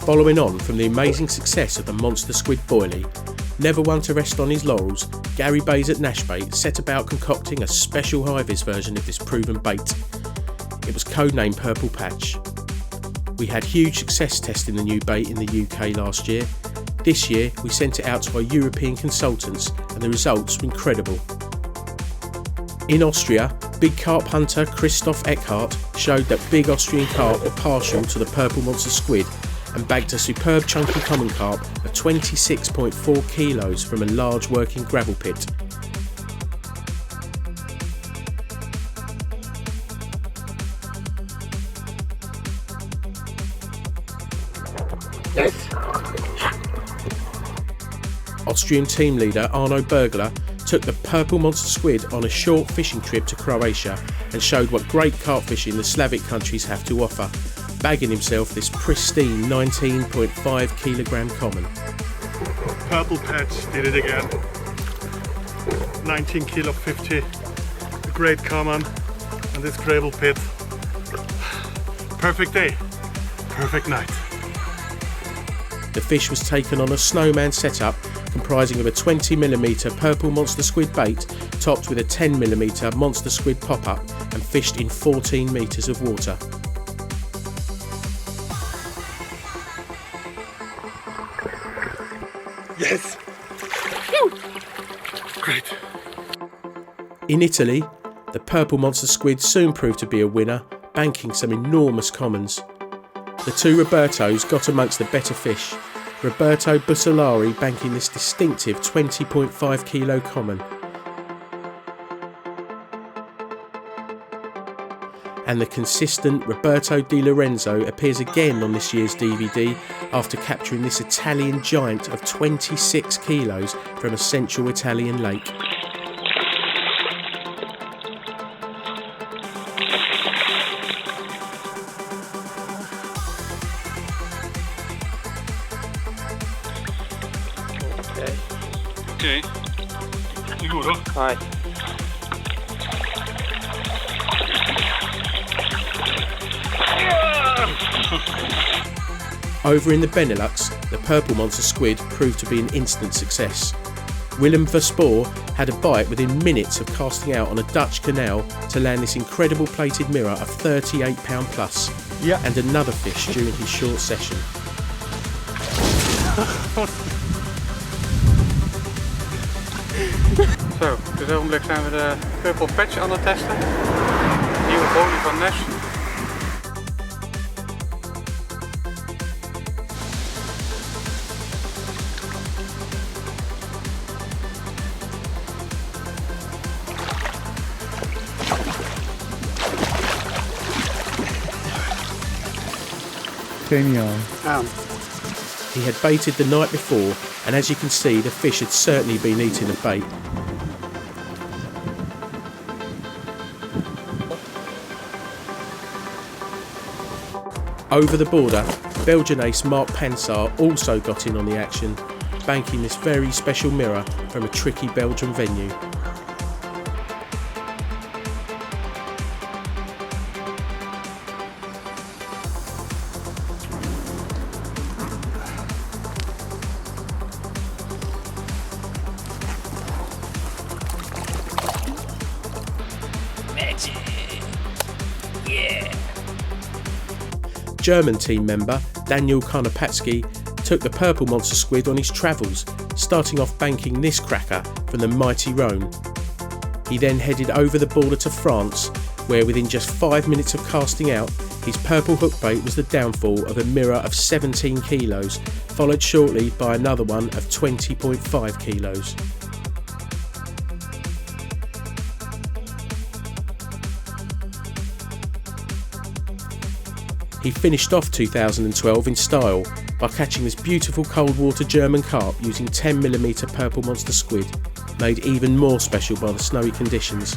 S6: Following on from the amazing success of the monster squid boilie, never one to rest on his laurels, Gary Bays at Nash Bait set about concocting a special high-vis version of this proven bait. It was codenamed Purple Patch. We had huge success testing the new bait in the UK last year. This year we sent it out to our European consultants and the results were incredible. In Austria, big carp hunter Christoph Eckhart showed that big Austrian carp were partial to the purple monster squid and bagged a superb chunky common carp of 26.4 kilos from a large working gravel pit. Austrian team leader Arno Bergler took the purple monster squid on a short fishing trip to Croatia and showed what great carp fishing the Slavic countries have to offer, bagging himself this pristine 19.5 kilogram common.
S10: Purple Patch did it again. 19 kilo 50, a great common and this gravel pit. Perfect day, perfect night.
S6: The fish was taken on a snowman setup comprising of a 20mm purple monster squid bait topped with a 10mm monster squid pop-up and fished in 14 metres of water.
S10: Yes! Great.
S6: In Italy, the purple monster squid soon proved to be a winner, banking some enormous commons. The two Robertos got amongst the better fish, Roberto Bussolari banking this distinctive 20.5 kilo common. And the consistent Roberto Di Lorenzo appears again on this year's DVD after capturing this Italian giant of 26 kilos from a central Italian lake.
S10: Okay. Sicuro?
S8: Vai.
S6: Over in the Benelux, the purple monster squid proved to be an instant success. Willem Verspoor had a bite within minutes of casting out on a Dutch canal to land this incredible plated mirror of 38 pound plus, and another fish during his short session.
S11: Zo, op dit ogenblik zijn we de Purple Patch aan het testen. Nieuwe bolie van Nash.
S6: He had baited the night before, and as you can see, the fish had certainly been eating the bait. Over the border, Belgian ace Mark Pansar also got in on the action, banking this very special mirror from a tricky Belgian venue. German team member Daniel Karnapatsky took the purple monster squid on his travels, starting off banking this cracker from the mighty Rhone. He then headed over the border to France, where within just 5 minutes of casting out, his purple hook bait was the downfall of a mirror of 17 kilos, followed shortly by another one of 20.5 kilos. He finished off 2012 in style by catching this beautiful cold water German carp using 10mm purple monster squid, made even more special by the snowy conditions.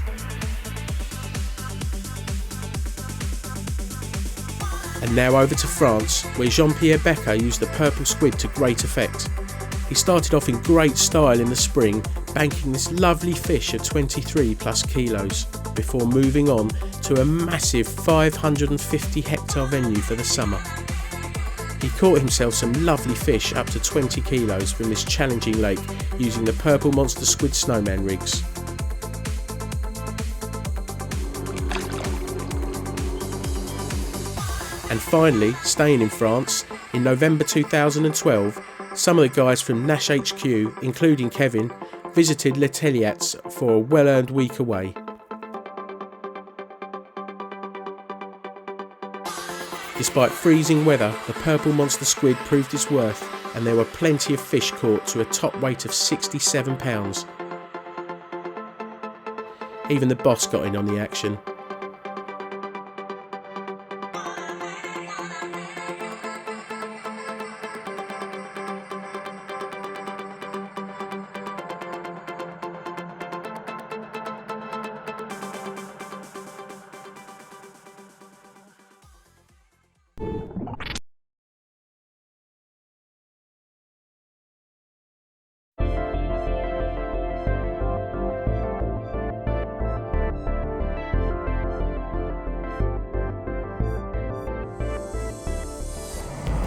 S6: And now over to France, where Jean-Pierre Becker used the purple squid to great effect. He started off in great style in the spring, banking this lovely fish of 23 plus kilos, before moving on to a massive 550 hectare venue for the summer. He caught himself some lovely fish up to 20 kilos from this challenging lake using the purple monster squid snowman rigs. And finally, staying in France, in November 2012, some of the guys from Nash HQ, including Kevin, visited Les Telliats for a well-earned week away. Despite freezing weather, the purple monster squid proved its worth, and there were plenty of fish caught to a top weight of 67 pounds. Even the boss got in on the action.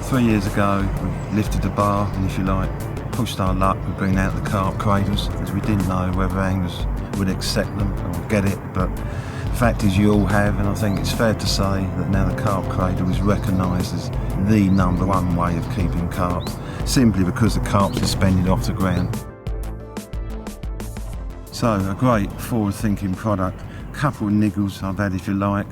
S1: Three years ago, we lifted the bar and, if you like, pushed our luck with bringing out the carp cradles, because we didn't know whether anglers would accept them or get it, but the fact is you all have, and I think it's fair to say that now the carp cradle is recognised as the #1 way of keeping carp, simply because the carp's suspended off the ground. So, a great forward-thinking product. A couple of niggles I've had, if you like.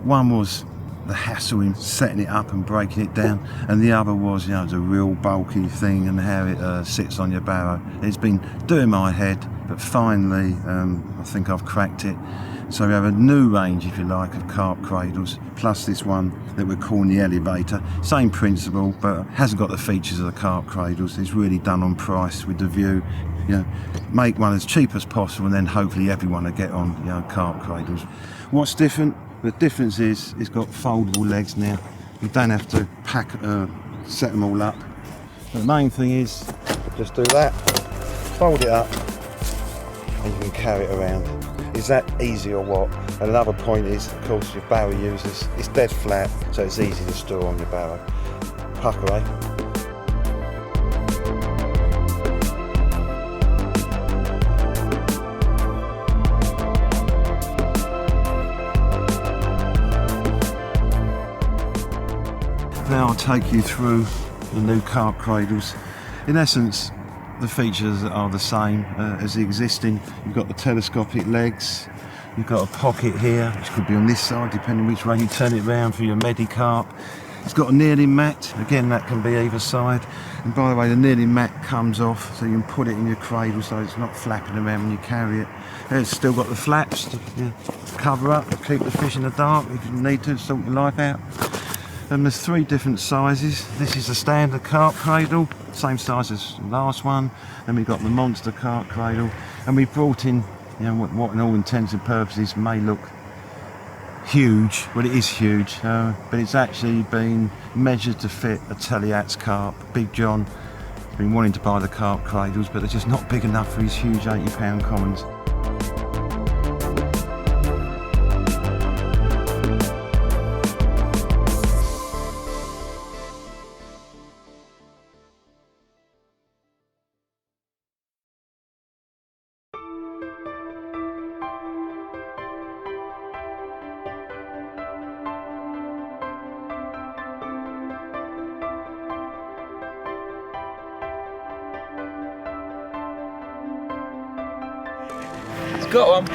S1: One was the hassle in setting it up and breaking it down, and the other was, you know, the real bulky thing and how it sits on your barrow. It's been doing my head, but finally I think I've cracked it. So we have a new range, if you like, of carp cradles, plus this one that we're calling the elevator. Same principle, but hasn't got the features of the carp cradles. It's really done on price with the view, you know, make one as cheap as possible, and then hopefully everyone will get on, you know, carp cradles. What's different? The difference is it's got foldable legs now. You don't have to set them all up. But the main thing is just do that, fold it up, and you can carry it around. Is that easy or what? And another point is, of course, your barrow users, it's dead flat, so it's easy to store on your barrow. Pucker, eh? Now I'll take you through the new carp cradles. In essence, the features are the same as the existing. You've got the telescopic legs, you've got a pocket here, which could be on this side depending which way you turn it round for your medicarp. It's got a kneeling mat, again that can be either side. And by the way, the kneeling mat comes off so you can put it in your cradle so it's not flapping around when you carry it. It's still got the flaps to cover up, keep the fish in the dark if you need to sort your life out. And there's three different sizes. This is a standard carp cradle, same size as the last one. Then we've got the monster carp cradle, and we brought in, you know, what in all intents and purposes may look huge. Well, it is huge, but it's actually been measured to fit a Telliats carp. Big John has been wanting to buy the carp cradles, but they're just not big enough for his huge 80-pound commons.
S3: Got one.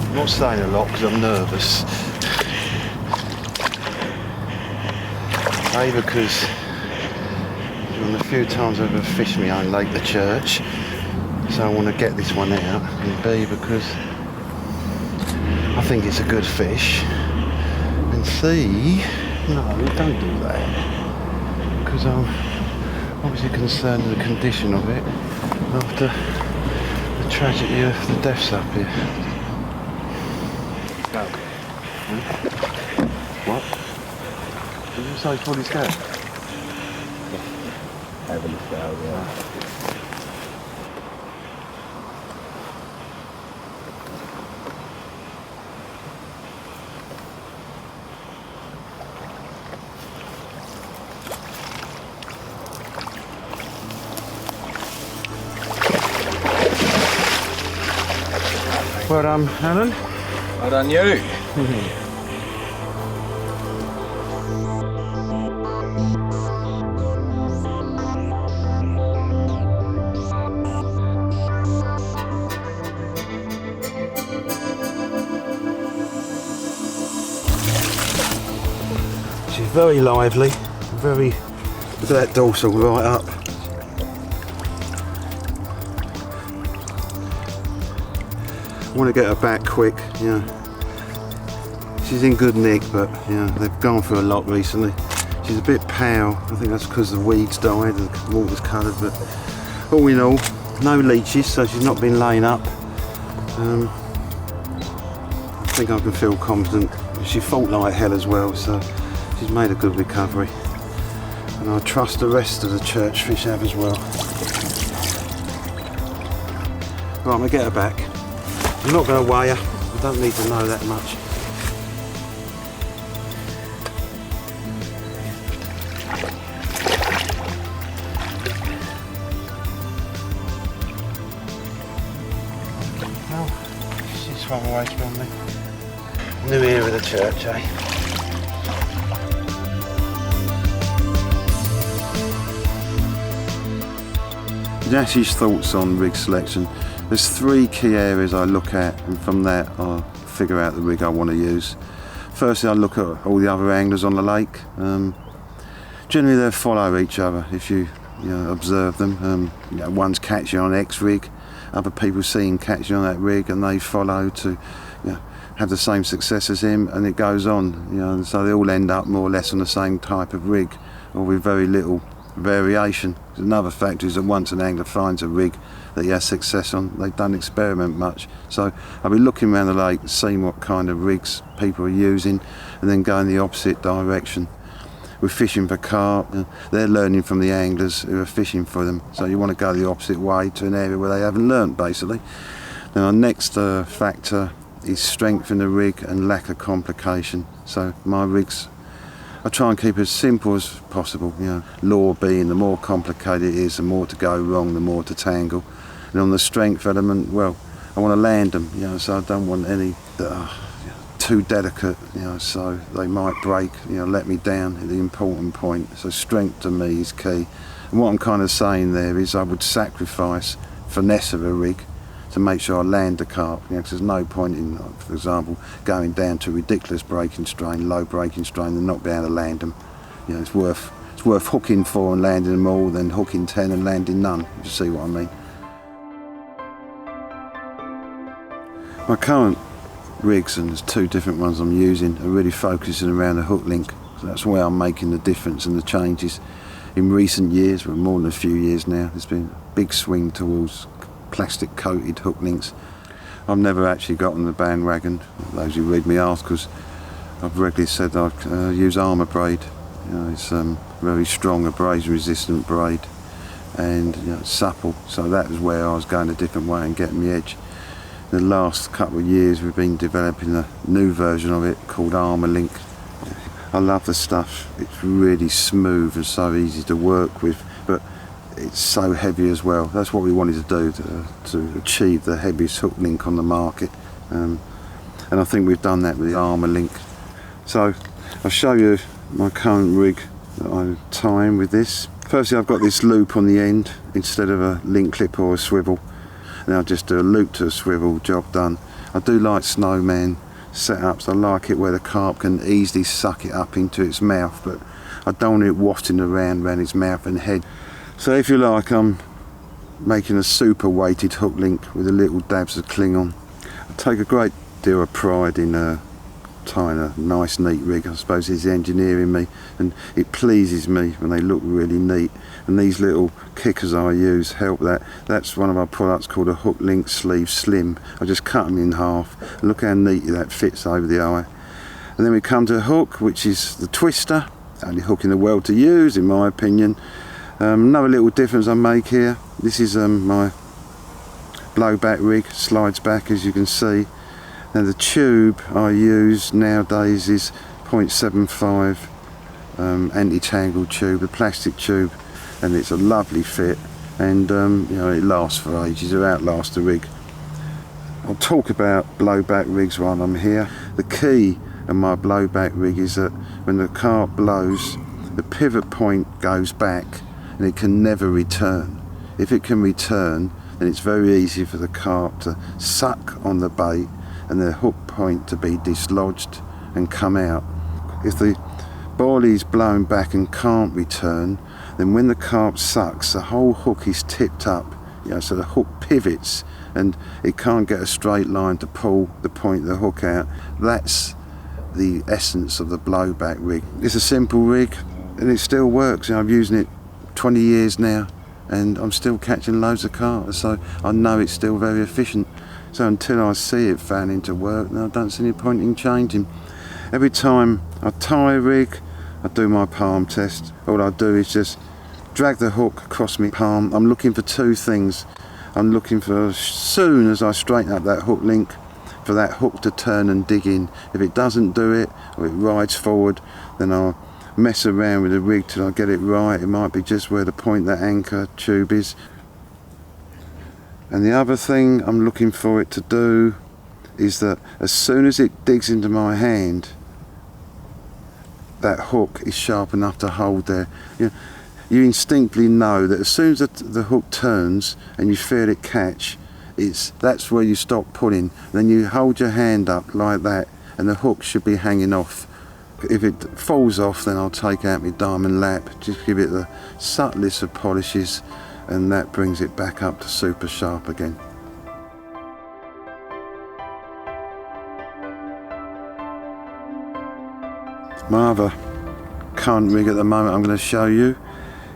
S1: I'm not saying a lot because I'm nervous. A, because on the few times I've ever fished my own lake, the church, so I want to get this one out, and B, because I think it's a good fish, and C, no, don't do that, because I'm obviously concerned with the condition of it after the tragedy of the deaths up here. Go. What? Did you say fully scared?
S5: over the scale, yeah.
S1: Well done, Alan.
S4: Well done, you.
S1: She's very lively, very, look at that dorsal right up. I want to get her back quick, yeah. She's in good nick, but yeah, they've gone through a lot recently. She's a bit pale, I think that's because the weeds died and the water's coloured, but all in all, no leeches, so she's not been laying up. I think I can feel confident. She fought like hell as well, so she's made a good recovery. And I trust the rest of the church fish have as well. Right, I'm going to get her back. I'm not going to weigh her, I don't need to know that much. Oh, she's swum away from me. New era of the church, eh? Nash's thoughts on rig selection. There's three key areas I look at, and from that I figure out the rig I want to use. Firstly, I look at all the other anglers on the lake. Generally they follow each other if you observe them. One's catching on X rig, other people see him catching on that rig and they follow to have the same success as him, and it goes on. And so they all end up more or less on the same type of rig, or with very little variation. Another factor is that once an angler finds a rig that he has success on, they don't experiment much. So I'll be looking around the lake, seeing what kind of rigs people are using, and then going the opposite direction. We're fishing for carp, they're learning from the anglers who are fishing for them, so you want to go the opposite way to an area where they haven't learnt, basically. Then our next factor is strength in the rig and lack of complication. So my rigs, I try and keep as simple as possible. Law being the more complicated it is, the more to go wrong, the more to tangle. And on the strength element, well, I want to land them, so I don't want any that are too delicate, so they might break, let me down at the important point. So strength to me is key. And what I'm kind of saying there is I would sacrifice finesse of a rig to make sure I land the carp, because there's no point in, for example, going down to ridiculous breaking strain, low breaking strain, and not being able to land them. It's worth hooking 4 and landing them all than hooking 10 and landing none, if you see what I mean. My current rigs, and there's 2 different ones I'm using, are really focusing around the hook link. So that's where I'm making the difference and the changes. In recent years, well, more than a few years now, there's been a big swing towards plastic coated hook links. I've never actually got on the bandwagon. Those who read me articles, I've regularly said I'd use armour braid. It's very strong, abrasion resistant braid, and it's supple. So that was where I was going a different way and getting the edge. In the last couple of years we've been developing a new version of it called Armour Link. I love the stuff. It's really smooth and so easy to work with, but it's so heavy as well. That's what we wanted to do to achieve the heaviest hook link on the market, and I think we've done that with the Armour Link. So I'll show you my current rig that I time with this. Firstly, I've got this loop on the end instead of a link clip or a swivel. Then I'll just do a loop to a swivel, job done. I do like snowman setups. I like it where the carp can easily suck it up into its mouth, but I don't want it wafting around its mouth and head. So if you like, I'm making a super weighted hook link with a little dabs of Klingon. I take a great deal of pride in tying a nice neat rig. I suppose it's engineering me, and it pleases me when they look really neat. And these little kickers I use help that. That's one of our products called a hook link sleeve slim. I just cut them in half. Look how neatly that fits over the eye. And then we come to a hook, which is the twister. Only hook in the world to use, in my opinion. Another little difference I make here, this is my blowback rig, slides back as you can see. Now the tube I use nowadays is 0.75 anti-tangle tube, a plastic tube, and it's a lovely fit, and you know, it lasts for ages, it'll outlast the rig. I'll talk about blowback rigs while I'm here. The key in my blowback rig is that when the carp blows, the pivot point goes back and it can never return. If it can return, then it's very easy for the carp to suck on the bait and the hook point to be dislodged and come out. If the boilie is blown back and can't return, then when the carp sucks, the whole hook is tipped up, you know, so the hook pivots and it can't get a straight line to pull the point of the hook out. That's the essence of the blowback rig. It's a simple rig and it still works. You know, I'm using it 20 years now and I'm still catching loads of carp, so I know it's still very efficient. So until I see it fanning to work, I don't see any point in changing. Every time I tie a rig, I do my palm test. All I do is just drag the hook across my palm. I'm looking for two things. I'm looking for, as soon as I straighten up that hook link, for that hook to turn and dig in. If it doesn't do it, or it rides forward, then I'll mess around with the rig till I get it right. It might be just where the point that anchor tube is. And the other thing I'm looking for it to do is that as soon as it digs into my hand, that hook is sharp enough to hold there. You instinctively know that as soon as the hook turns and you feel it catch, that's where you stop pulling. Then you hold your hand up like that and the hook should be hanging off. If it falls off, then I'll take out my diamond lap, just give it the subtlest of polishes, and that brings it back up to super sharp again. My other current rig at the moment I'm going to show you,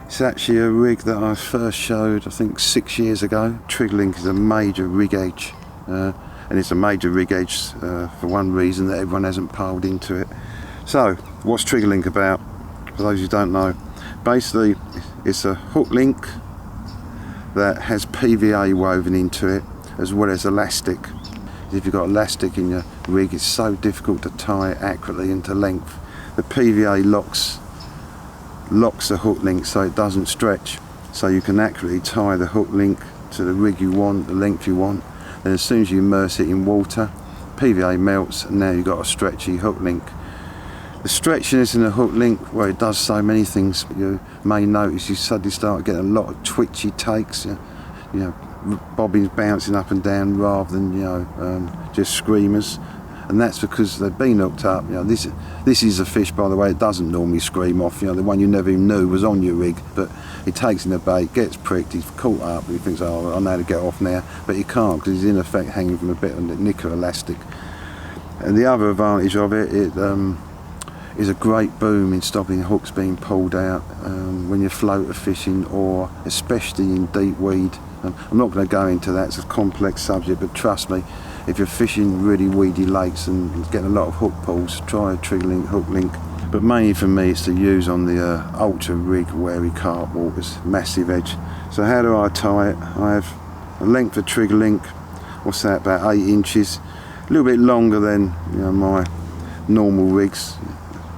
S1: it's actually a rig that I first showed I think 6 years ago. TriggerLink is a major rig edge, and it's a major rig edge for one reason, that everyone hasn't piled into it. So what's TriggerLink about, for those who don't know? Basically it's a hook link that has PVA woven into it as well as elastic. If you've got elastic in your rig, it's so difficult to tie accurately into length. The PVA locks the hook link so it doesn't stretch, so you can accurately tie the hook link to the rig you want, the length you want. And as soon as you immerse it in water, PVA melts and now you've got a stretchy hook link. The stretchiness in the hook link, well, it does so many things. You may notice you suddenly start getting a lot of twitchy takes, you know, bobbins bouncing up and down rather than, you know, just screamers. And that's because they've been hooked up. You know, this is a fish, by the way, it doesn't normally scream off. You know, the one you never even knew was on your rig, but he takes in the bait, gets pricked, he's caught up, he thinks, oh, I know how to get off now, but he can't because he's in effect hanging from a bit of nickel elastic. And the other advantage of it, is a great boom in stopping hooks being pulled out when you're floater fishing, or especially in deep weed. I'm not going to go into that, it's a complex subject, but trust me, if you're fishing really weedy lakes and getting a lot of hook pulls, try a TriggerLink hook link. But mainly for me it's to use on the ultra rig wary carp walkers, massive edge. So how do I tie it? I have a length of TriggerLink, what's that, about 8 inches, a little bit longer than, you know, my normal rigs.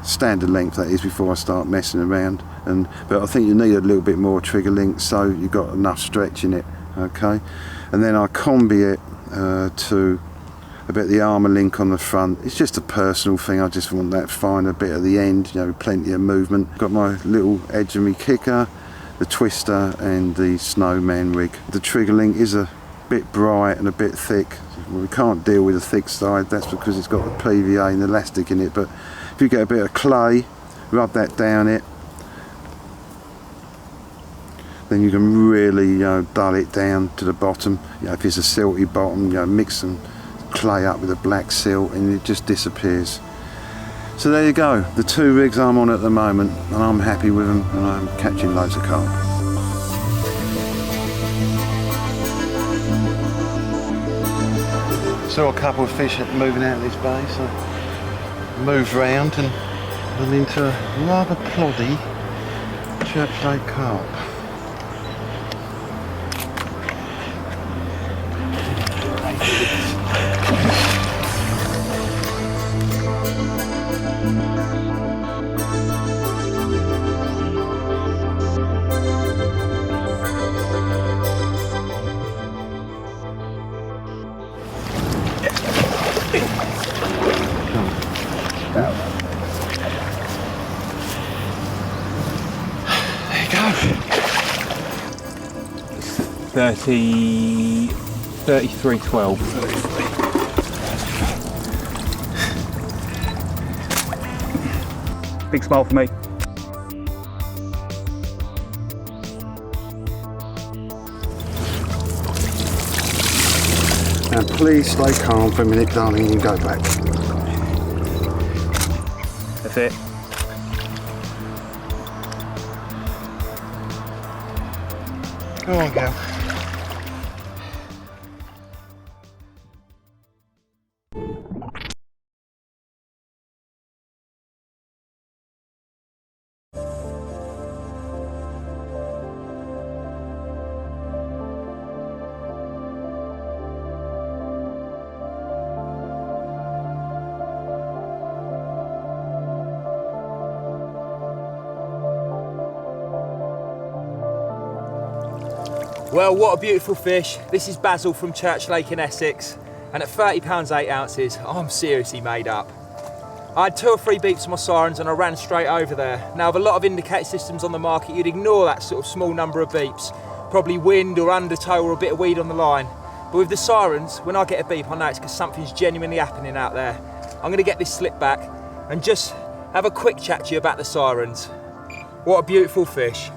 S1: Standard length that is before I start messing around, but I think you need a little bit more TriggerLink so you've got enough stretch in it, okay? And then I combi it to a bit of the armour link on the front. It's just a personal thing, I just want that finer bit at the end, you know, plenty of movement. Got my little edge of me kicker, the twister and the snowman rig. The TriggerLink is a bit bright and a bit thick. We can't deal with the thick side, that's because it's got the PVA and elastic in it, but if you get a bit of clay, rub that down it, then you can really, you know, dull it down to the bottom. You know, if it's a silty bottom, you know, mix some clay up with a black silt and it just disappears. So there you go, the two rigs I'm on at the moment, and I'm happy with them and I'm catching loads of carp. Saw a couple of fish moving out of this bay, so moved round and I'm into a rather ploddy church-shaped carp.
S3: There you go. 33.12. Big smile for me.
S1: Now please stay calm for a minute, darling, and go back.
S3: That's it.
S10: Come on, Cal.
S3: Well, what a beautiful fish. This is Basil from Church Lake in Essex, and at £30 8 ounces, I'm seriously made up. I had 2 or 3 beeps on my sirens and I ran straight over there. Now, with a lot of indicator systems on the market, you'd ignore that sort of small number of beeps, probably wind or undertow or a bit of weed on the line. But with the sirens, when I get a beep, I know it's because something's genuinely happening out there. I'm gonna get this slip back and just have a quick chat to you about the sirens. What a beautiful fish.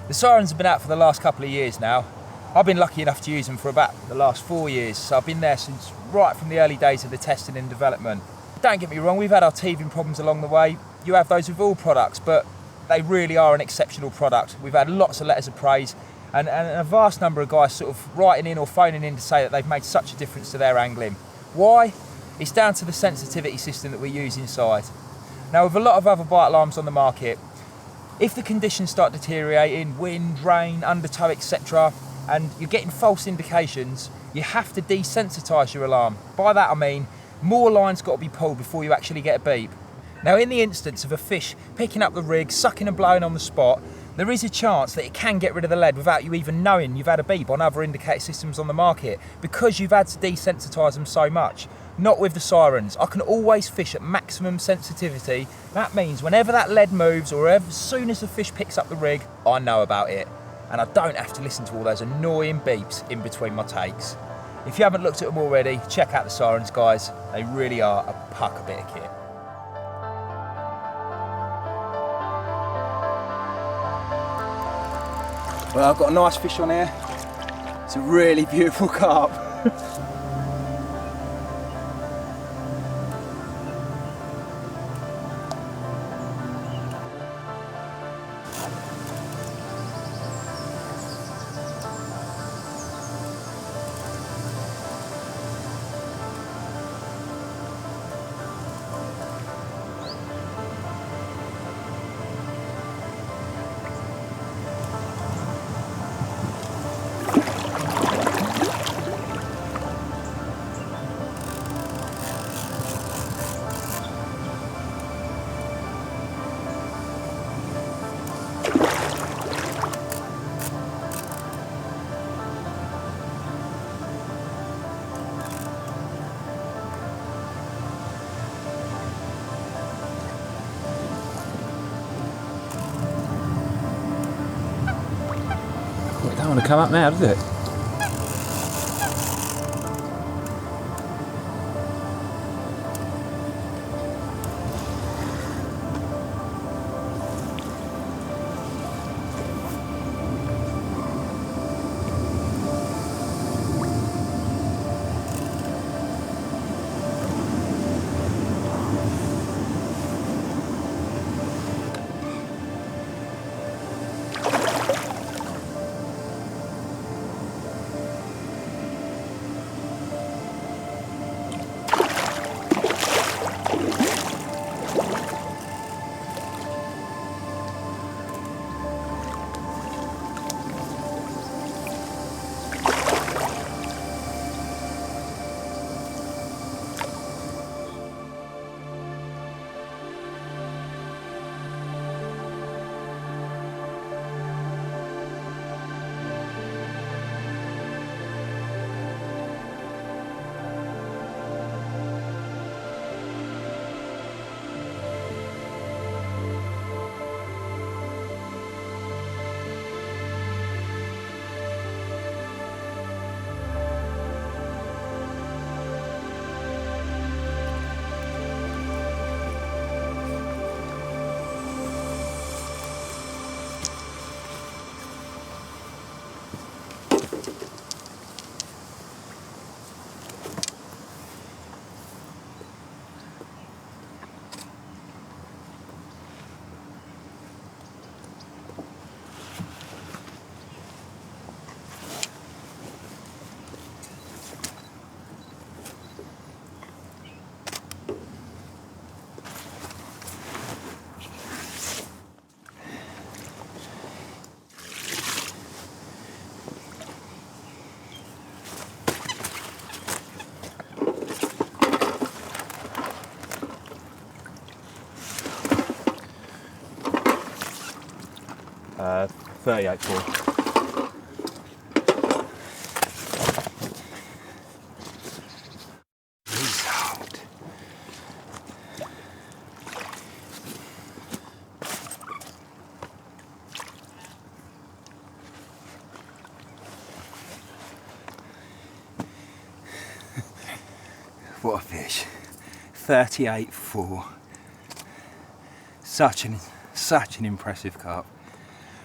S3: The sirens have been out for the last couple of years now. I've been lucky enough to use them for about the last 4 years, so I've been there since right from the early days of the testing and development. Don't get me wrong, we've had our teething problems along the way. You have those with all products, but they really are an exceptional product. We've had lots of letters of praise and a vast number of guys sort of writing in or phoning in to say that they've made such a difference to their angling. Why? It's down to the sensitivity system that we use inside. Now, with a lot of other bite alarms on the market, if the conditions start deteriorating, wind, rain, undertow, etc., and you're getting false indications, you have to desensitise your alarm. By that I mean, more lines got to be pulled before you actually get a beep. Now, in the instance of a fish picking up the rig, sucking and blowing on the spot, there is a chance that it can get rid of the lead without you even knowing you've had a beep on other indicator systems on the market, because you've had to desensitise them so much. Not with the sirens. I can always fish at maximum sensitivity. That means whenever that lead moves or as soon as the fish picks up the rig, I know about it. And I don't have to listen to all those annoying beeps in between my takes. If you haven't looked at them already, check out the sirens, guys. They really are a pucker bit of kit. Well, I've got a nice fish on here. It's a really beautiful carp. It don't want to come up now, does it? 38.4.
S12: What a fish. 38.4. Such an impressive carp.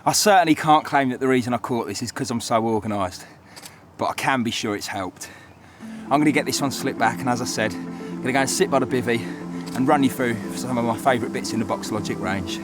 S12: I certainly can't claim that the reason I caught this is because I'm so organised, but I can be sure it's helped. I'm going to get this one slipped back, and as I said, I'm going to go and sit by the bivvy and run you through some of my favourite bits in the Box Logic range.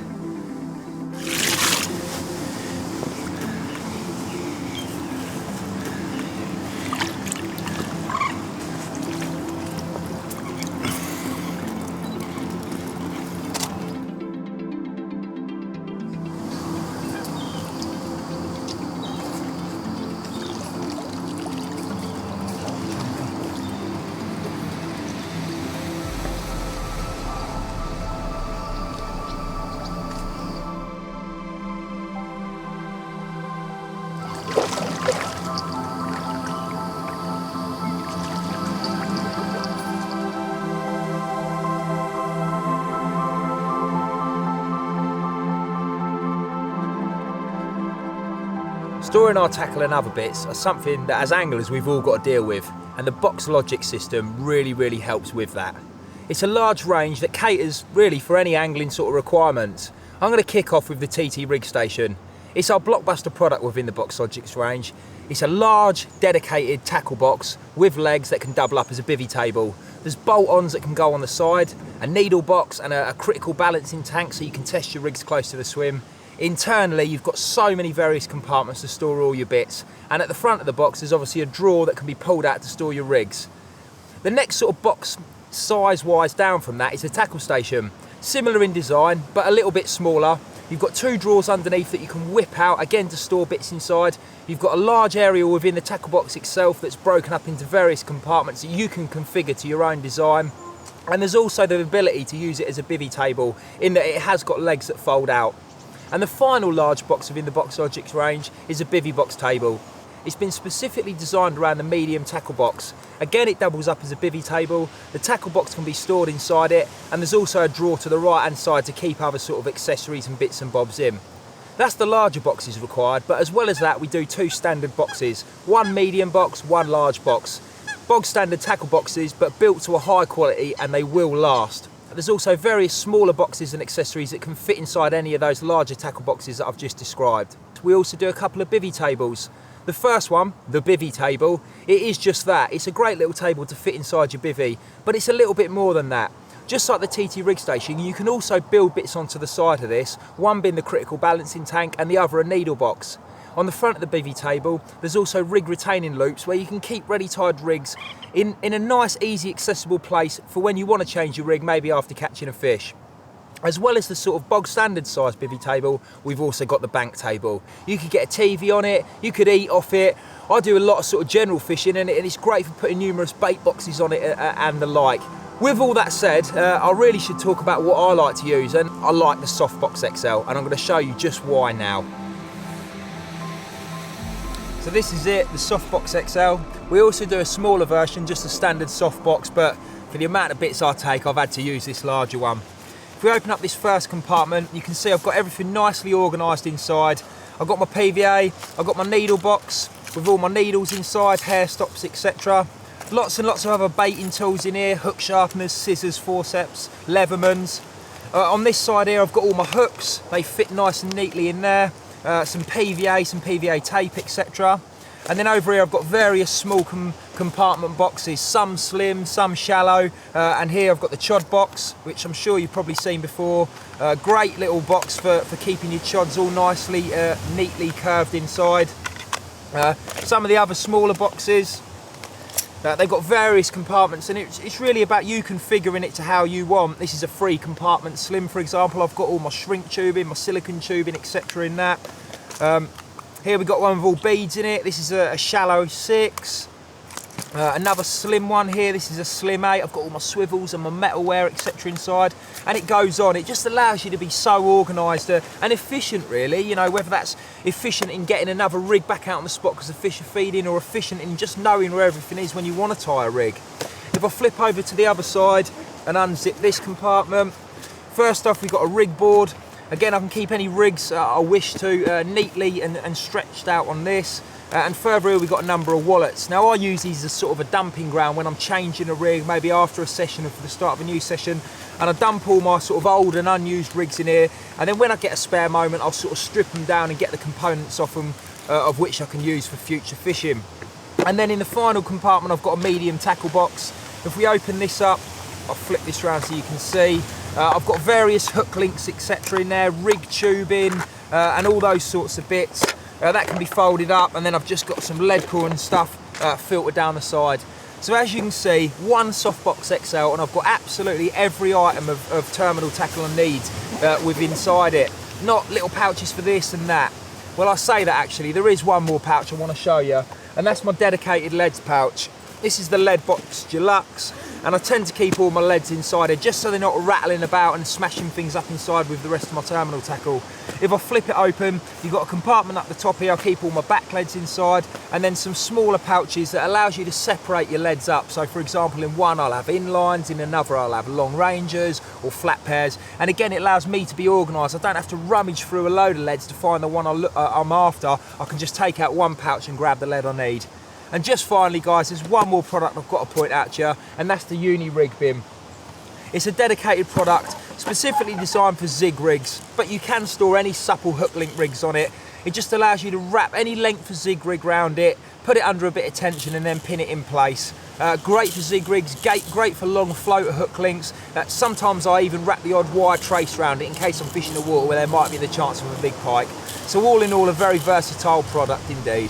S3: Storing our tackle and other bits are something that as anglers we've all got to deal with, and the Box Logic system really helps with that. It's a large range that caters really for any angling sort of requirements. I'm going to kick off with the TT Rig Station. It's our blockbuster product within the Box Logic's range. It's a large dedicated tackle box with legs that can double up as a bivvy table. There's bolt-ons that can go on the side, a needle box and a critical balancing tank so you can test your rigs close to the swim. Internally, you've got so many various compartments to store all your bits, and at the front of the box there's obviously a drawer that can be pulled out to store your rigs. The next sort of box size-wise down from that is the tackle station. Similar in design, but a little bit smaller. You've got two drawers underneath that you can whip out, again to store bits inside. You've got a large area within the tackle box itself that's broken up into various compartments that you can configure to your own design. And there's also the ability to use it as a bivvy table, in that it has got legs that fold out. And the final large box within the Box Logic's range is a bivvy box table. It's been specifically designed around the medium tackle box. Again, it doubles up as a bivvy table. The tackle box can be stored inside it, and there's also a drawer to the right hand side to keep other sort of accessories and bits and bobs in. That's the larger boxes required, but as well as that we do two standard boxes. One medium box, one large box. Bog standard tackle boxes, but built to a high quality, and they will last. There's also various smaller boxes and accessories that can fit inside any of those larger tackle boxes that I've just described. We also do a couple of bivvy tables. The first one, the bivvy table, it is just that. It's a great little table to fit inside your bivvy, but it's a little bit more than that. Just like the TT Rig Station, you can also build bits onto the side of this, one being the critical balancing tank and the other a needle box. On the front of the bivvy table, there's also rig retaining loops where you can keep ready-tied rigs in a nice, easy, accessible place for when you want to change your rig, maybe after catching a fish. As well as the sort of bog standard size bivvy table, we've also got the bank table. You could get a TV on it, you could eat off it. I do a lot of sort of general fishing and it's great for putting numerous bait boxes on it and the like. With all that said, I really should talk about what I like to use, and I like the Softbox XL, and I'm going to show you just why now. So this is it, the Softbox XL. We also do a smaller version, just a standard softbox, but for the amount of bits I take, I've had to use this larger one. If we open up this first compartment, you can see I've got everything nicely organised inside. I've got my PVA, I've got my needle box with all my needles inside, hair stops, etc. Lots and lots of other baiting tools in here, hook sharpeners, scissors, forceps, leathermans. On this side here, I've got all my hooks. They fit nice and neatly in there. Some PVA tape, etc. And then over here I've got various small compartment boxes, some slim, some shallow, and here I've got the chod box, which I'm sure you've probably seen before. Great little box for keeping your chods all nicely, neatly curved inside. Some of the other smaller boxes, they've got various compartments, and it's really about you configuring it to how you want. This is a 3 compartment slim, for example. I've got all my shrink tubing, my silicone tubing, etc. in that. Here we've got one with all beads in it. This is a shallow 6.
S12: Another slim one here, this is a slim 8. I've got all my swivels and my metalware, etc. inside, and it goes on. It just allows you to be so organised and efficient, really. You know, whether that's efficient in getting another rig back out on the spot because the fish are feeding, or efficient in just knowing where everything is when you want to tie a rig. If I flip over to the other side and unzip this compartment, first off we've got a rig board. Again, I can keep any rigs I wish to neatly and stretched out on this. And further here we've got a number of wallets. Now I use these as sort of a dumping ground when I'm changing a rig, maybe after a session or for the start of a new session, and I dump all my sort of old and unused rigs in here, and then when I get a spare moment I'll sort of strip them down and get the components off them of which I can use for future fishing. And then in the final compartment I've got a medium tackle box. If we open this up, I'll flip this around so you can see, I've got various hook links etc. in there, rig tubing and all those sorts of bits. That can be folded up, and then I've just got some lead core and stuff filtered down the side. So as you can see, one softbox XL, and I've got absolutely every item of terminal tackle I need with inside it. Not little pouches for this and that. Well, I say that actually, there is one more pouch I want to show you, and that's my dedicated leads pouch. This is the Lead Box Deluxe, and I tend to keep all my leads inside it just so they're not rattling about and smashing things up inside with the rest of my terminal tackle. If I flip it open, you've got a compartment up the top here. I'll keep all my back leads inside, and then some smaller pouches that allows you to separate your leads up. So for example, in one I'll have inlines, in another I'll have long rangers or flat pairs, and again it allows me to be organised. I don't have to rummage through a load of leads to find the one I'm after. I can just take out one pouch and grab the lead I need. And just finally guys, there's one more product I've got to point out to you, and that's the Uni Rig Bin. It's a dedicated product specifically designed for zig rigs, but you can store any supple hook link rigs on it. It just allows you to wrap any length of zig rig around it, put it under a bit of tension and then pin it in place. Great for zig rigs, great for long floater hook links. Sometimes I even wrap the odd wire trace around it in case I'm fishing the water where there might be the chance of a big pike. So all in all, a very versatile product indeed.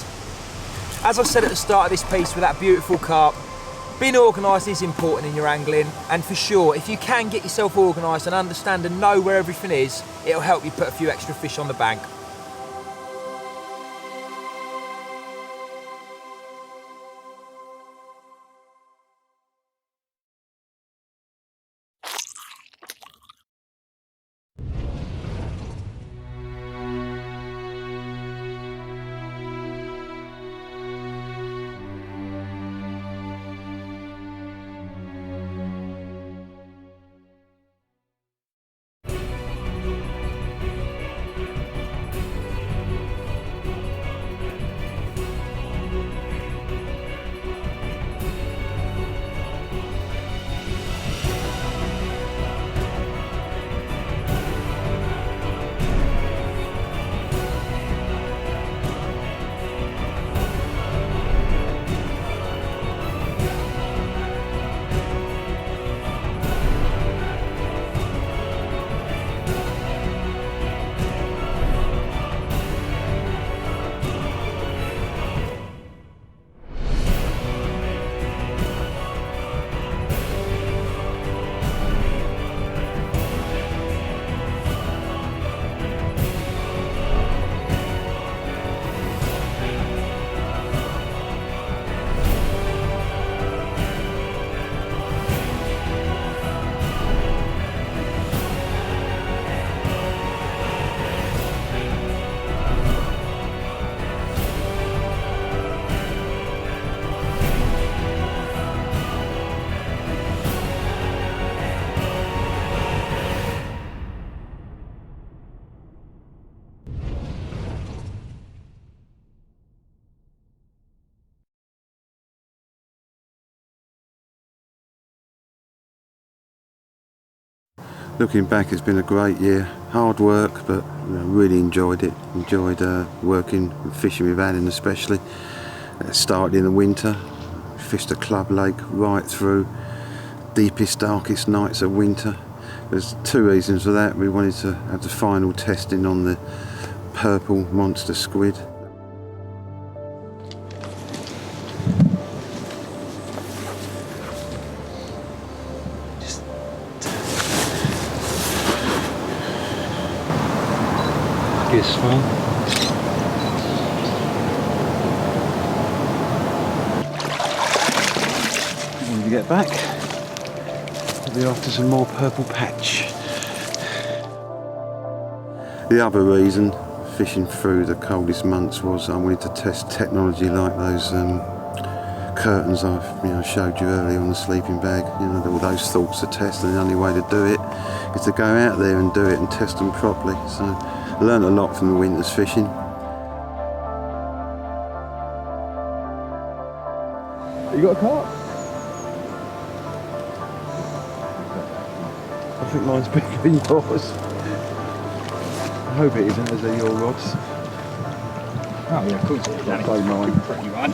S12: As I said at the start of this piece with that beautiful carp, being organised is important in your angling, and for sure, if you can get yourself organised and understand and know where everything is, it'll help you put a few extra fish on the bank.
S1: Looking back, it's been a great year. Hard work, but really enjoyed it. Enjoyed working and fishing with Alan especially. Started in the winter, fished a club lake right through deepest, darkest nights of winter. There's two reasons for that. We wanted to have the final testing on the purple monster squid.
S2: This one.
S1: get back, we'll be off to some more purple patch. The other reason fishing through the coldest months was I wanted to test technology like those curtains I've showed you earlier on the sleeping bag. All those thoughts to test, and the only way to do it is to go out there and do it and test them properly. So I learned a lot from the winter's fishing.
S3: You got a carp?
S1: I think mine's bigger than yours. I hope it isn't, as they're your rods.
S3: Oh yeah, of course it is.
S1: I'll play mine.
S3: Pretty one.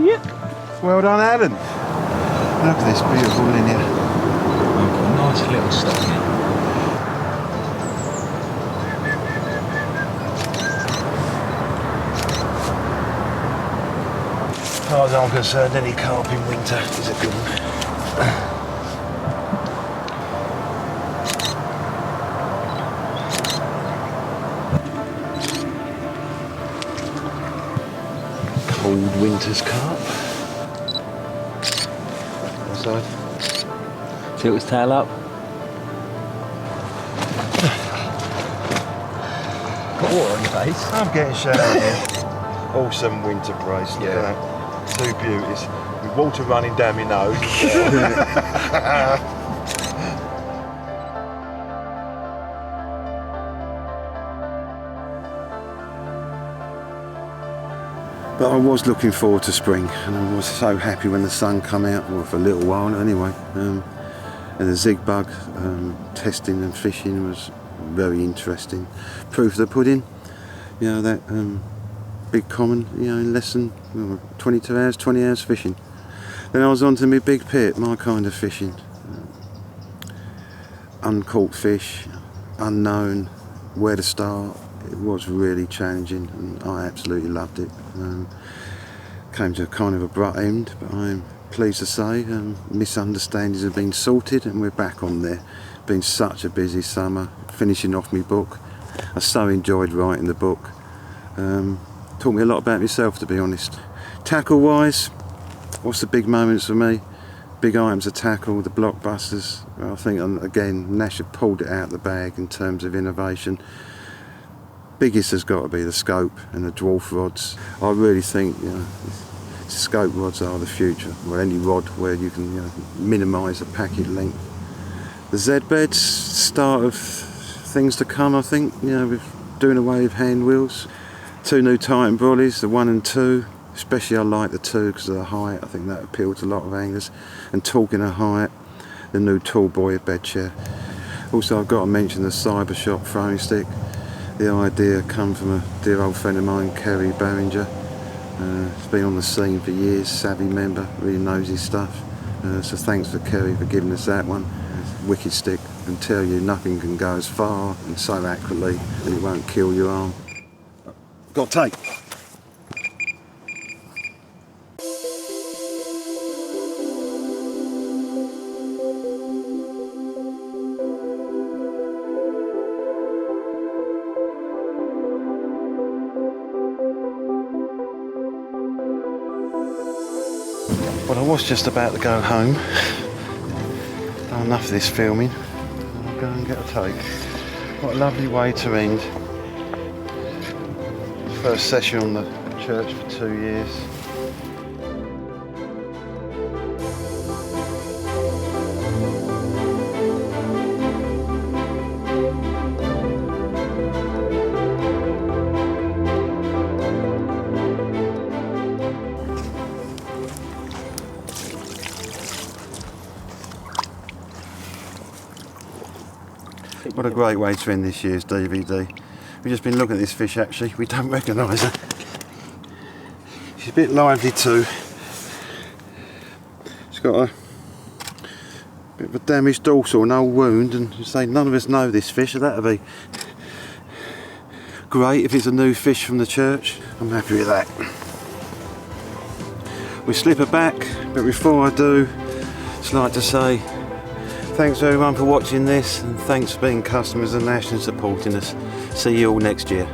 S1: Yep. Well done, Alan. Look at this beautiful linear.
S3: I've got a nice little stock here.
S1: As far as I'm concerned, any carp in winter is a good one. Cold winter's carp. Outside.
S3: Tilt his tail up. Got water on your face.
S1: I'm getting showered here. Awesome winter brace, look at that. Two beauties. With water running down my nose. But I was looking forward to spring, and I was so happy when the sun come out, well, for a little while anyway. And the zig bug testing and fishing was very interesting. Proof of the pudding, that big common, in less than 22 hours, 20 hours fishing. Then I was on to my big pit, my kind of fishing. Uncaught fish, unknown, where to start. It was really challenging, and I absolutely loved it. Came to a kind of abrupt end, but I'm pleased to say misunderstandings have been sorted, and we're back on there. Been such a busy summer, finishing off my book. I so enjoyed writing the book. Taught me a lot about myself, to be honest. Tackle wise, what's the big moments for me? Big items of tackle, the blockbusters. I think again Nash have pulled it out of the bag in terms of innovation. Biggest has got to be the Scope and the Dwarf rods. I really think Scope rods are the future. Well, any rod where you can minimise the packet length. The Z beds, start of things to come, I think. With doing away with hand wheels. 2 new Titan brollies, the 1 and 2. Especially I like the 2 because of the height. I think that appealed to a lot of anglers. And talking of height, the new tall boy bedchair. Also, I've got to mention the Cyber Shop throwing stick. The idea come from a dear old friend of mine, Kerry Barringer. He's been on the scene for years, savvy member, really knows his stuff. So thanks for Kerry for giving us that one. Wicked stick, and tell you nothing can go as far and so accurately that it won't kill your arm. Got tape. Well, I was just about to go home. Done enough of this filming. I'll go and get a tape. What a lovely way to end. First session on the church for 2 years. What a great way to end this year's DVD. We've just been looking at this fish actually, we don't recognise her. She's a bit lively too. She's got a bit of a damaged dorsal, an old wound, and you say none of us know this fish, so that'd be great if it's a new fish from the church. I'm happy with that. We slip her back, but before I do, just like to say thanks everyone for watching this, and thanks for being customers of Nash and supporting us. See you all next year.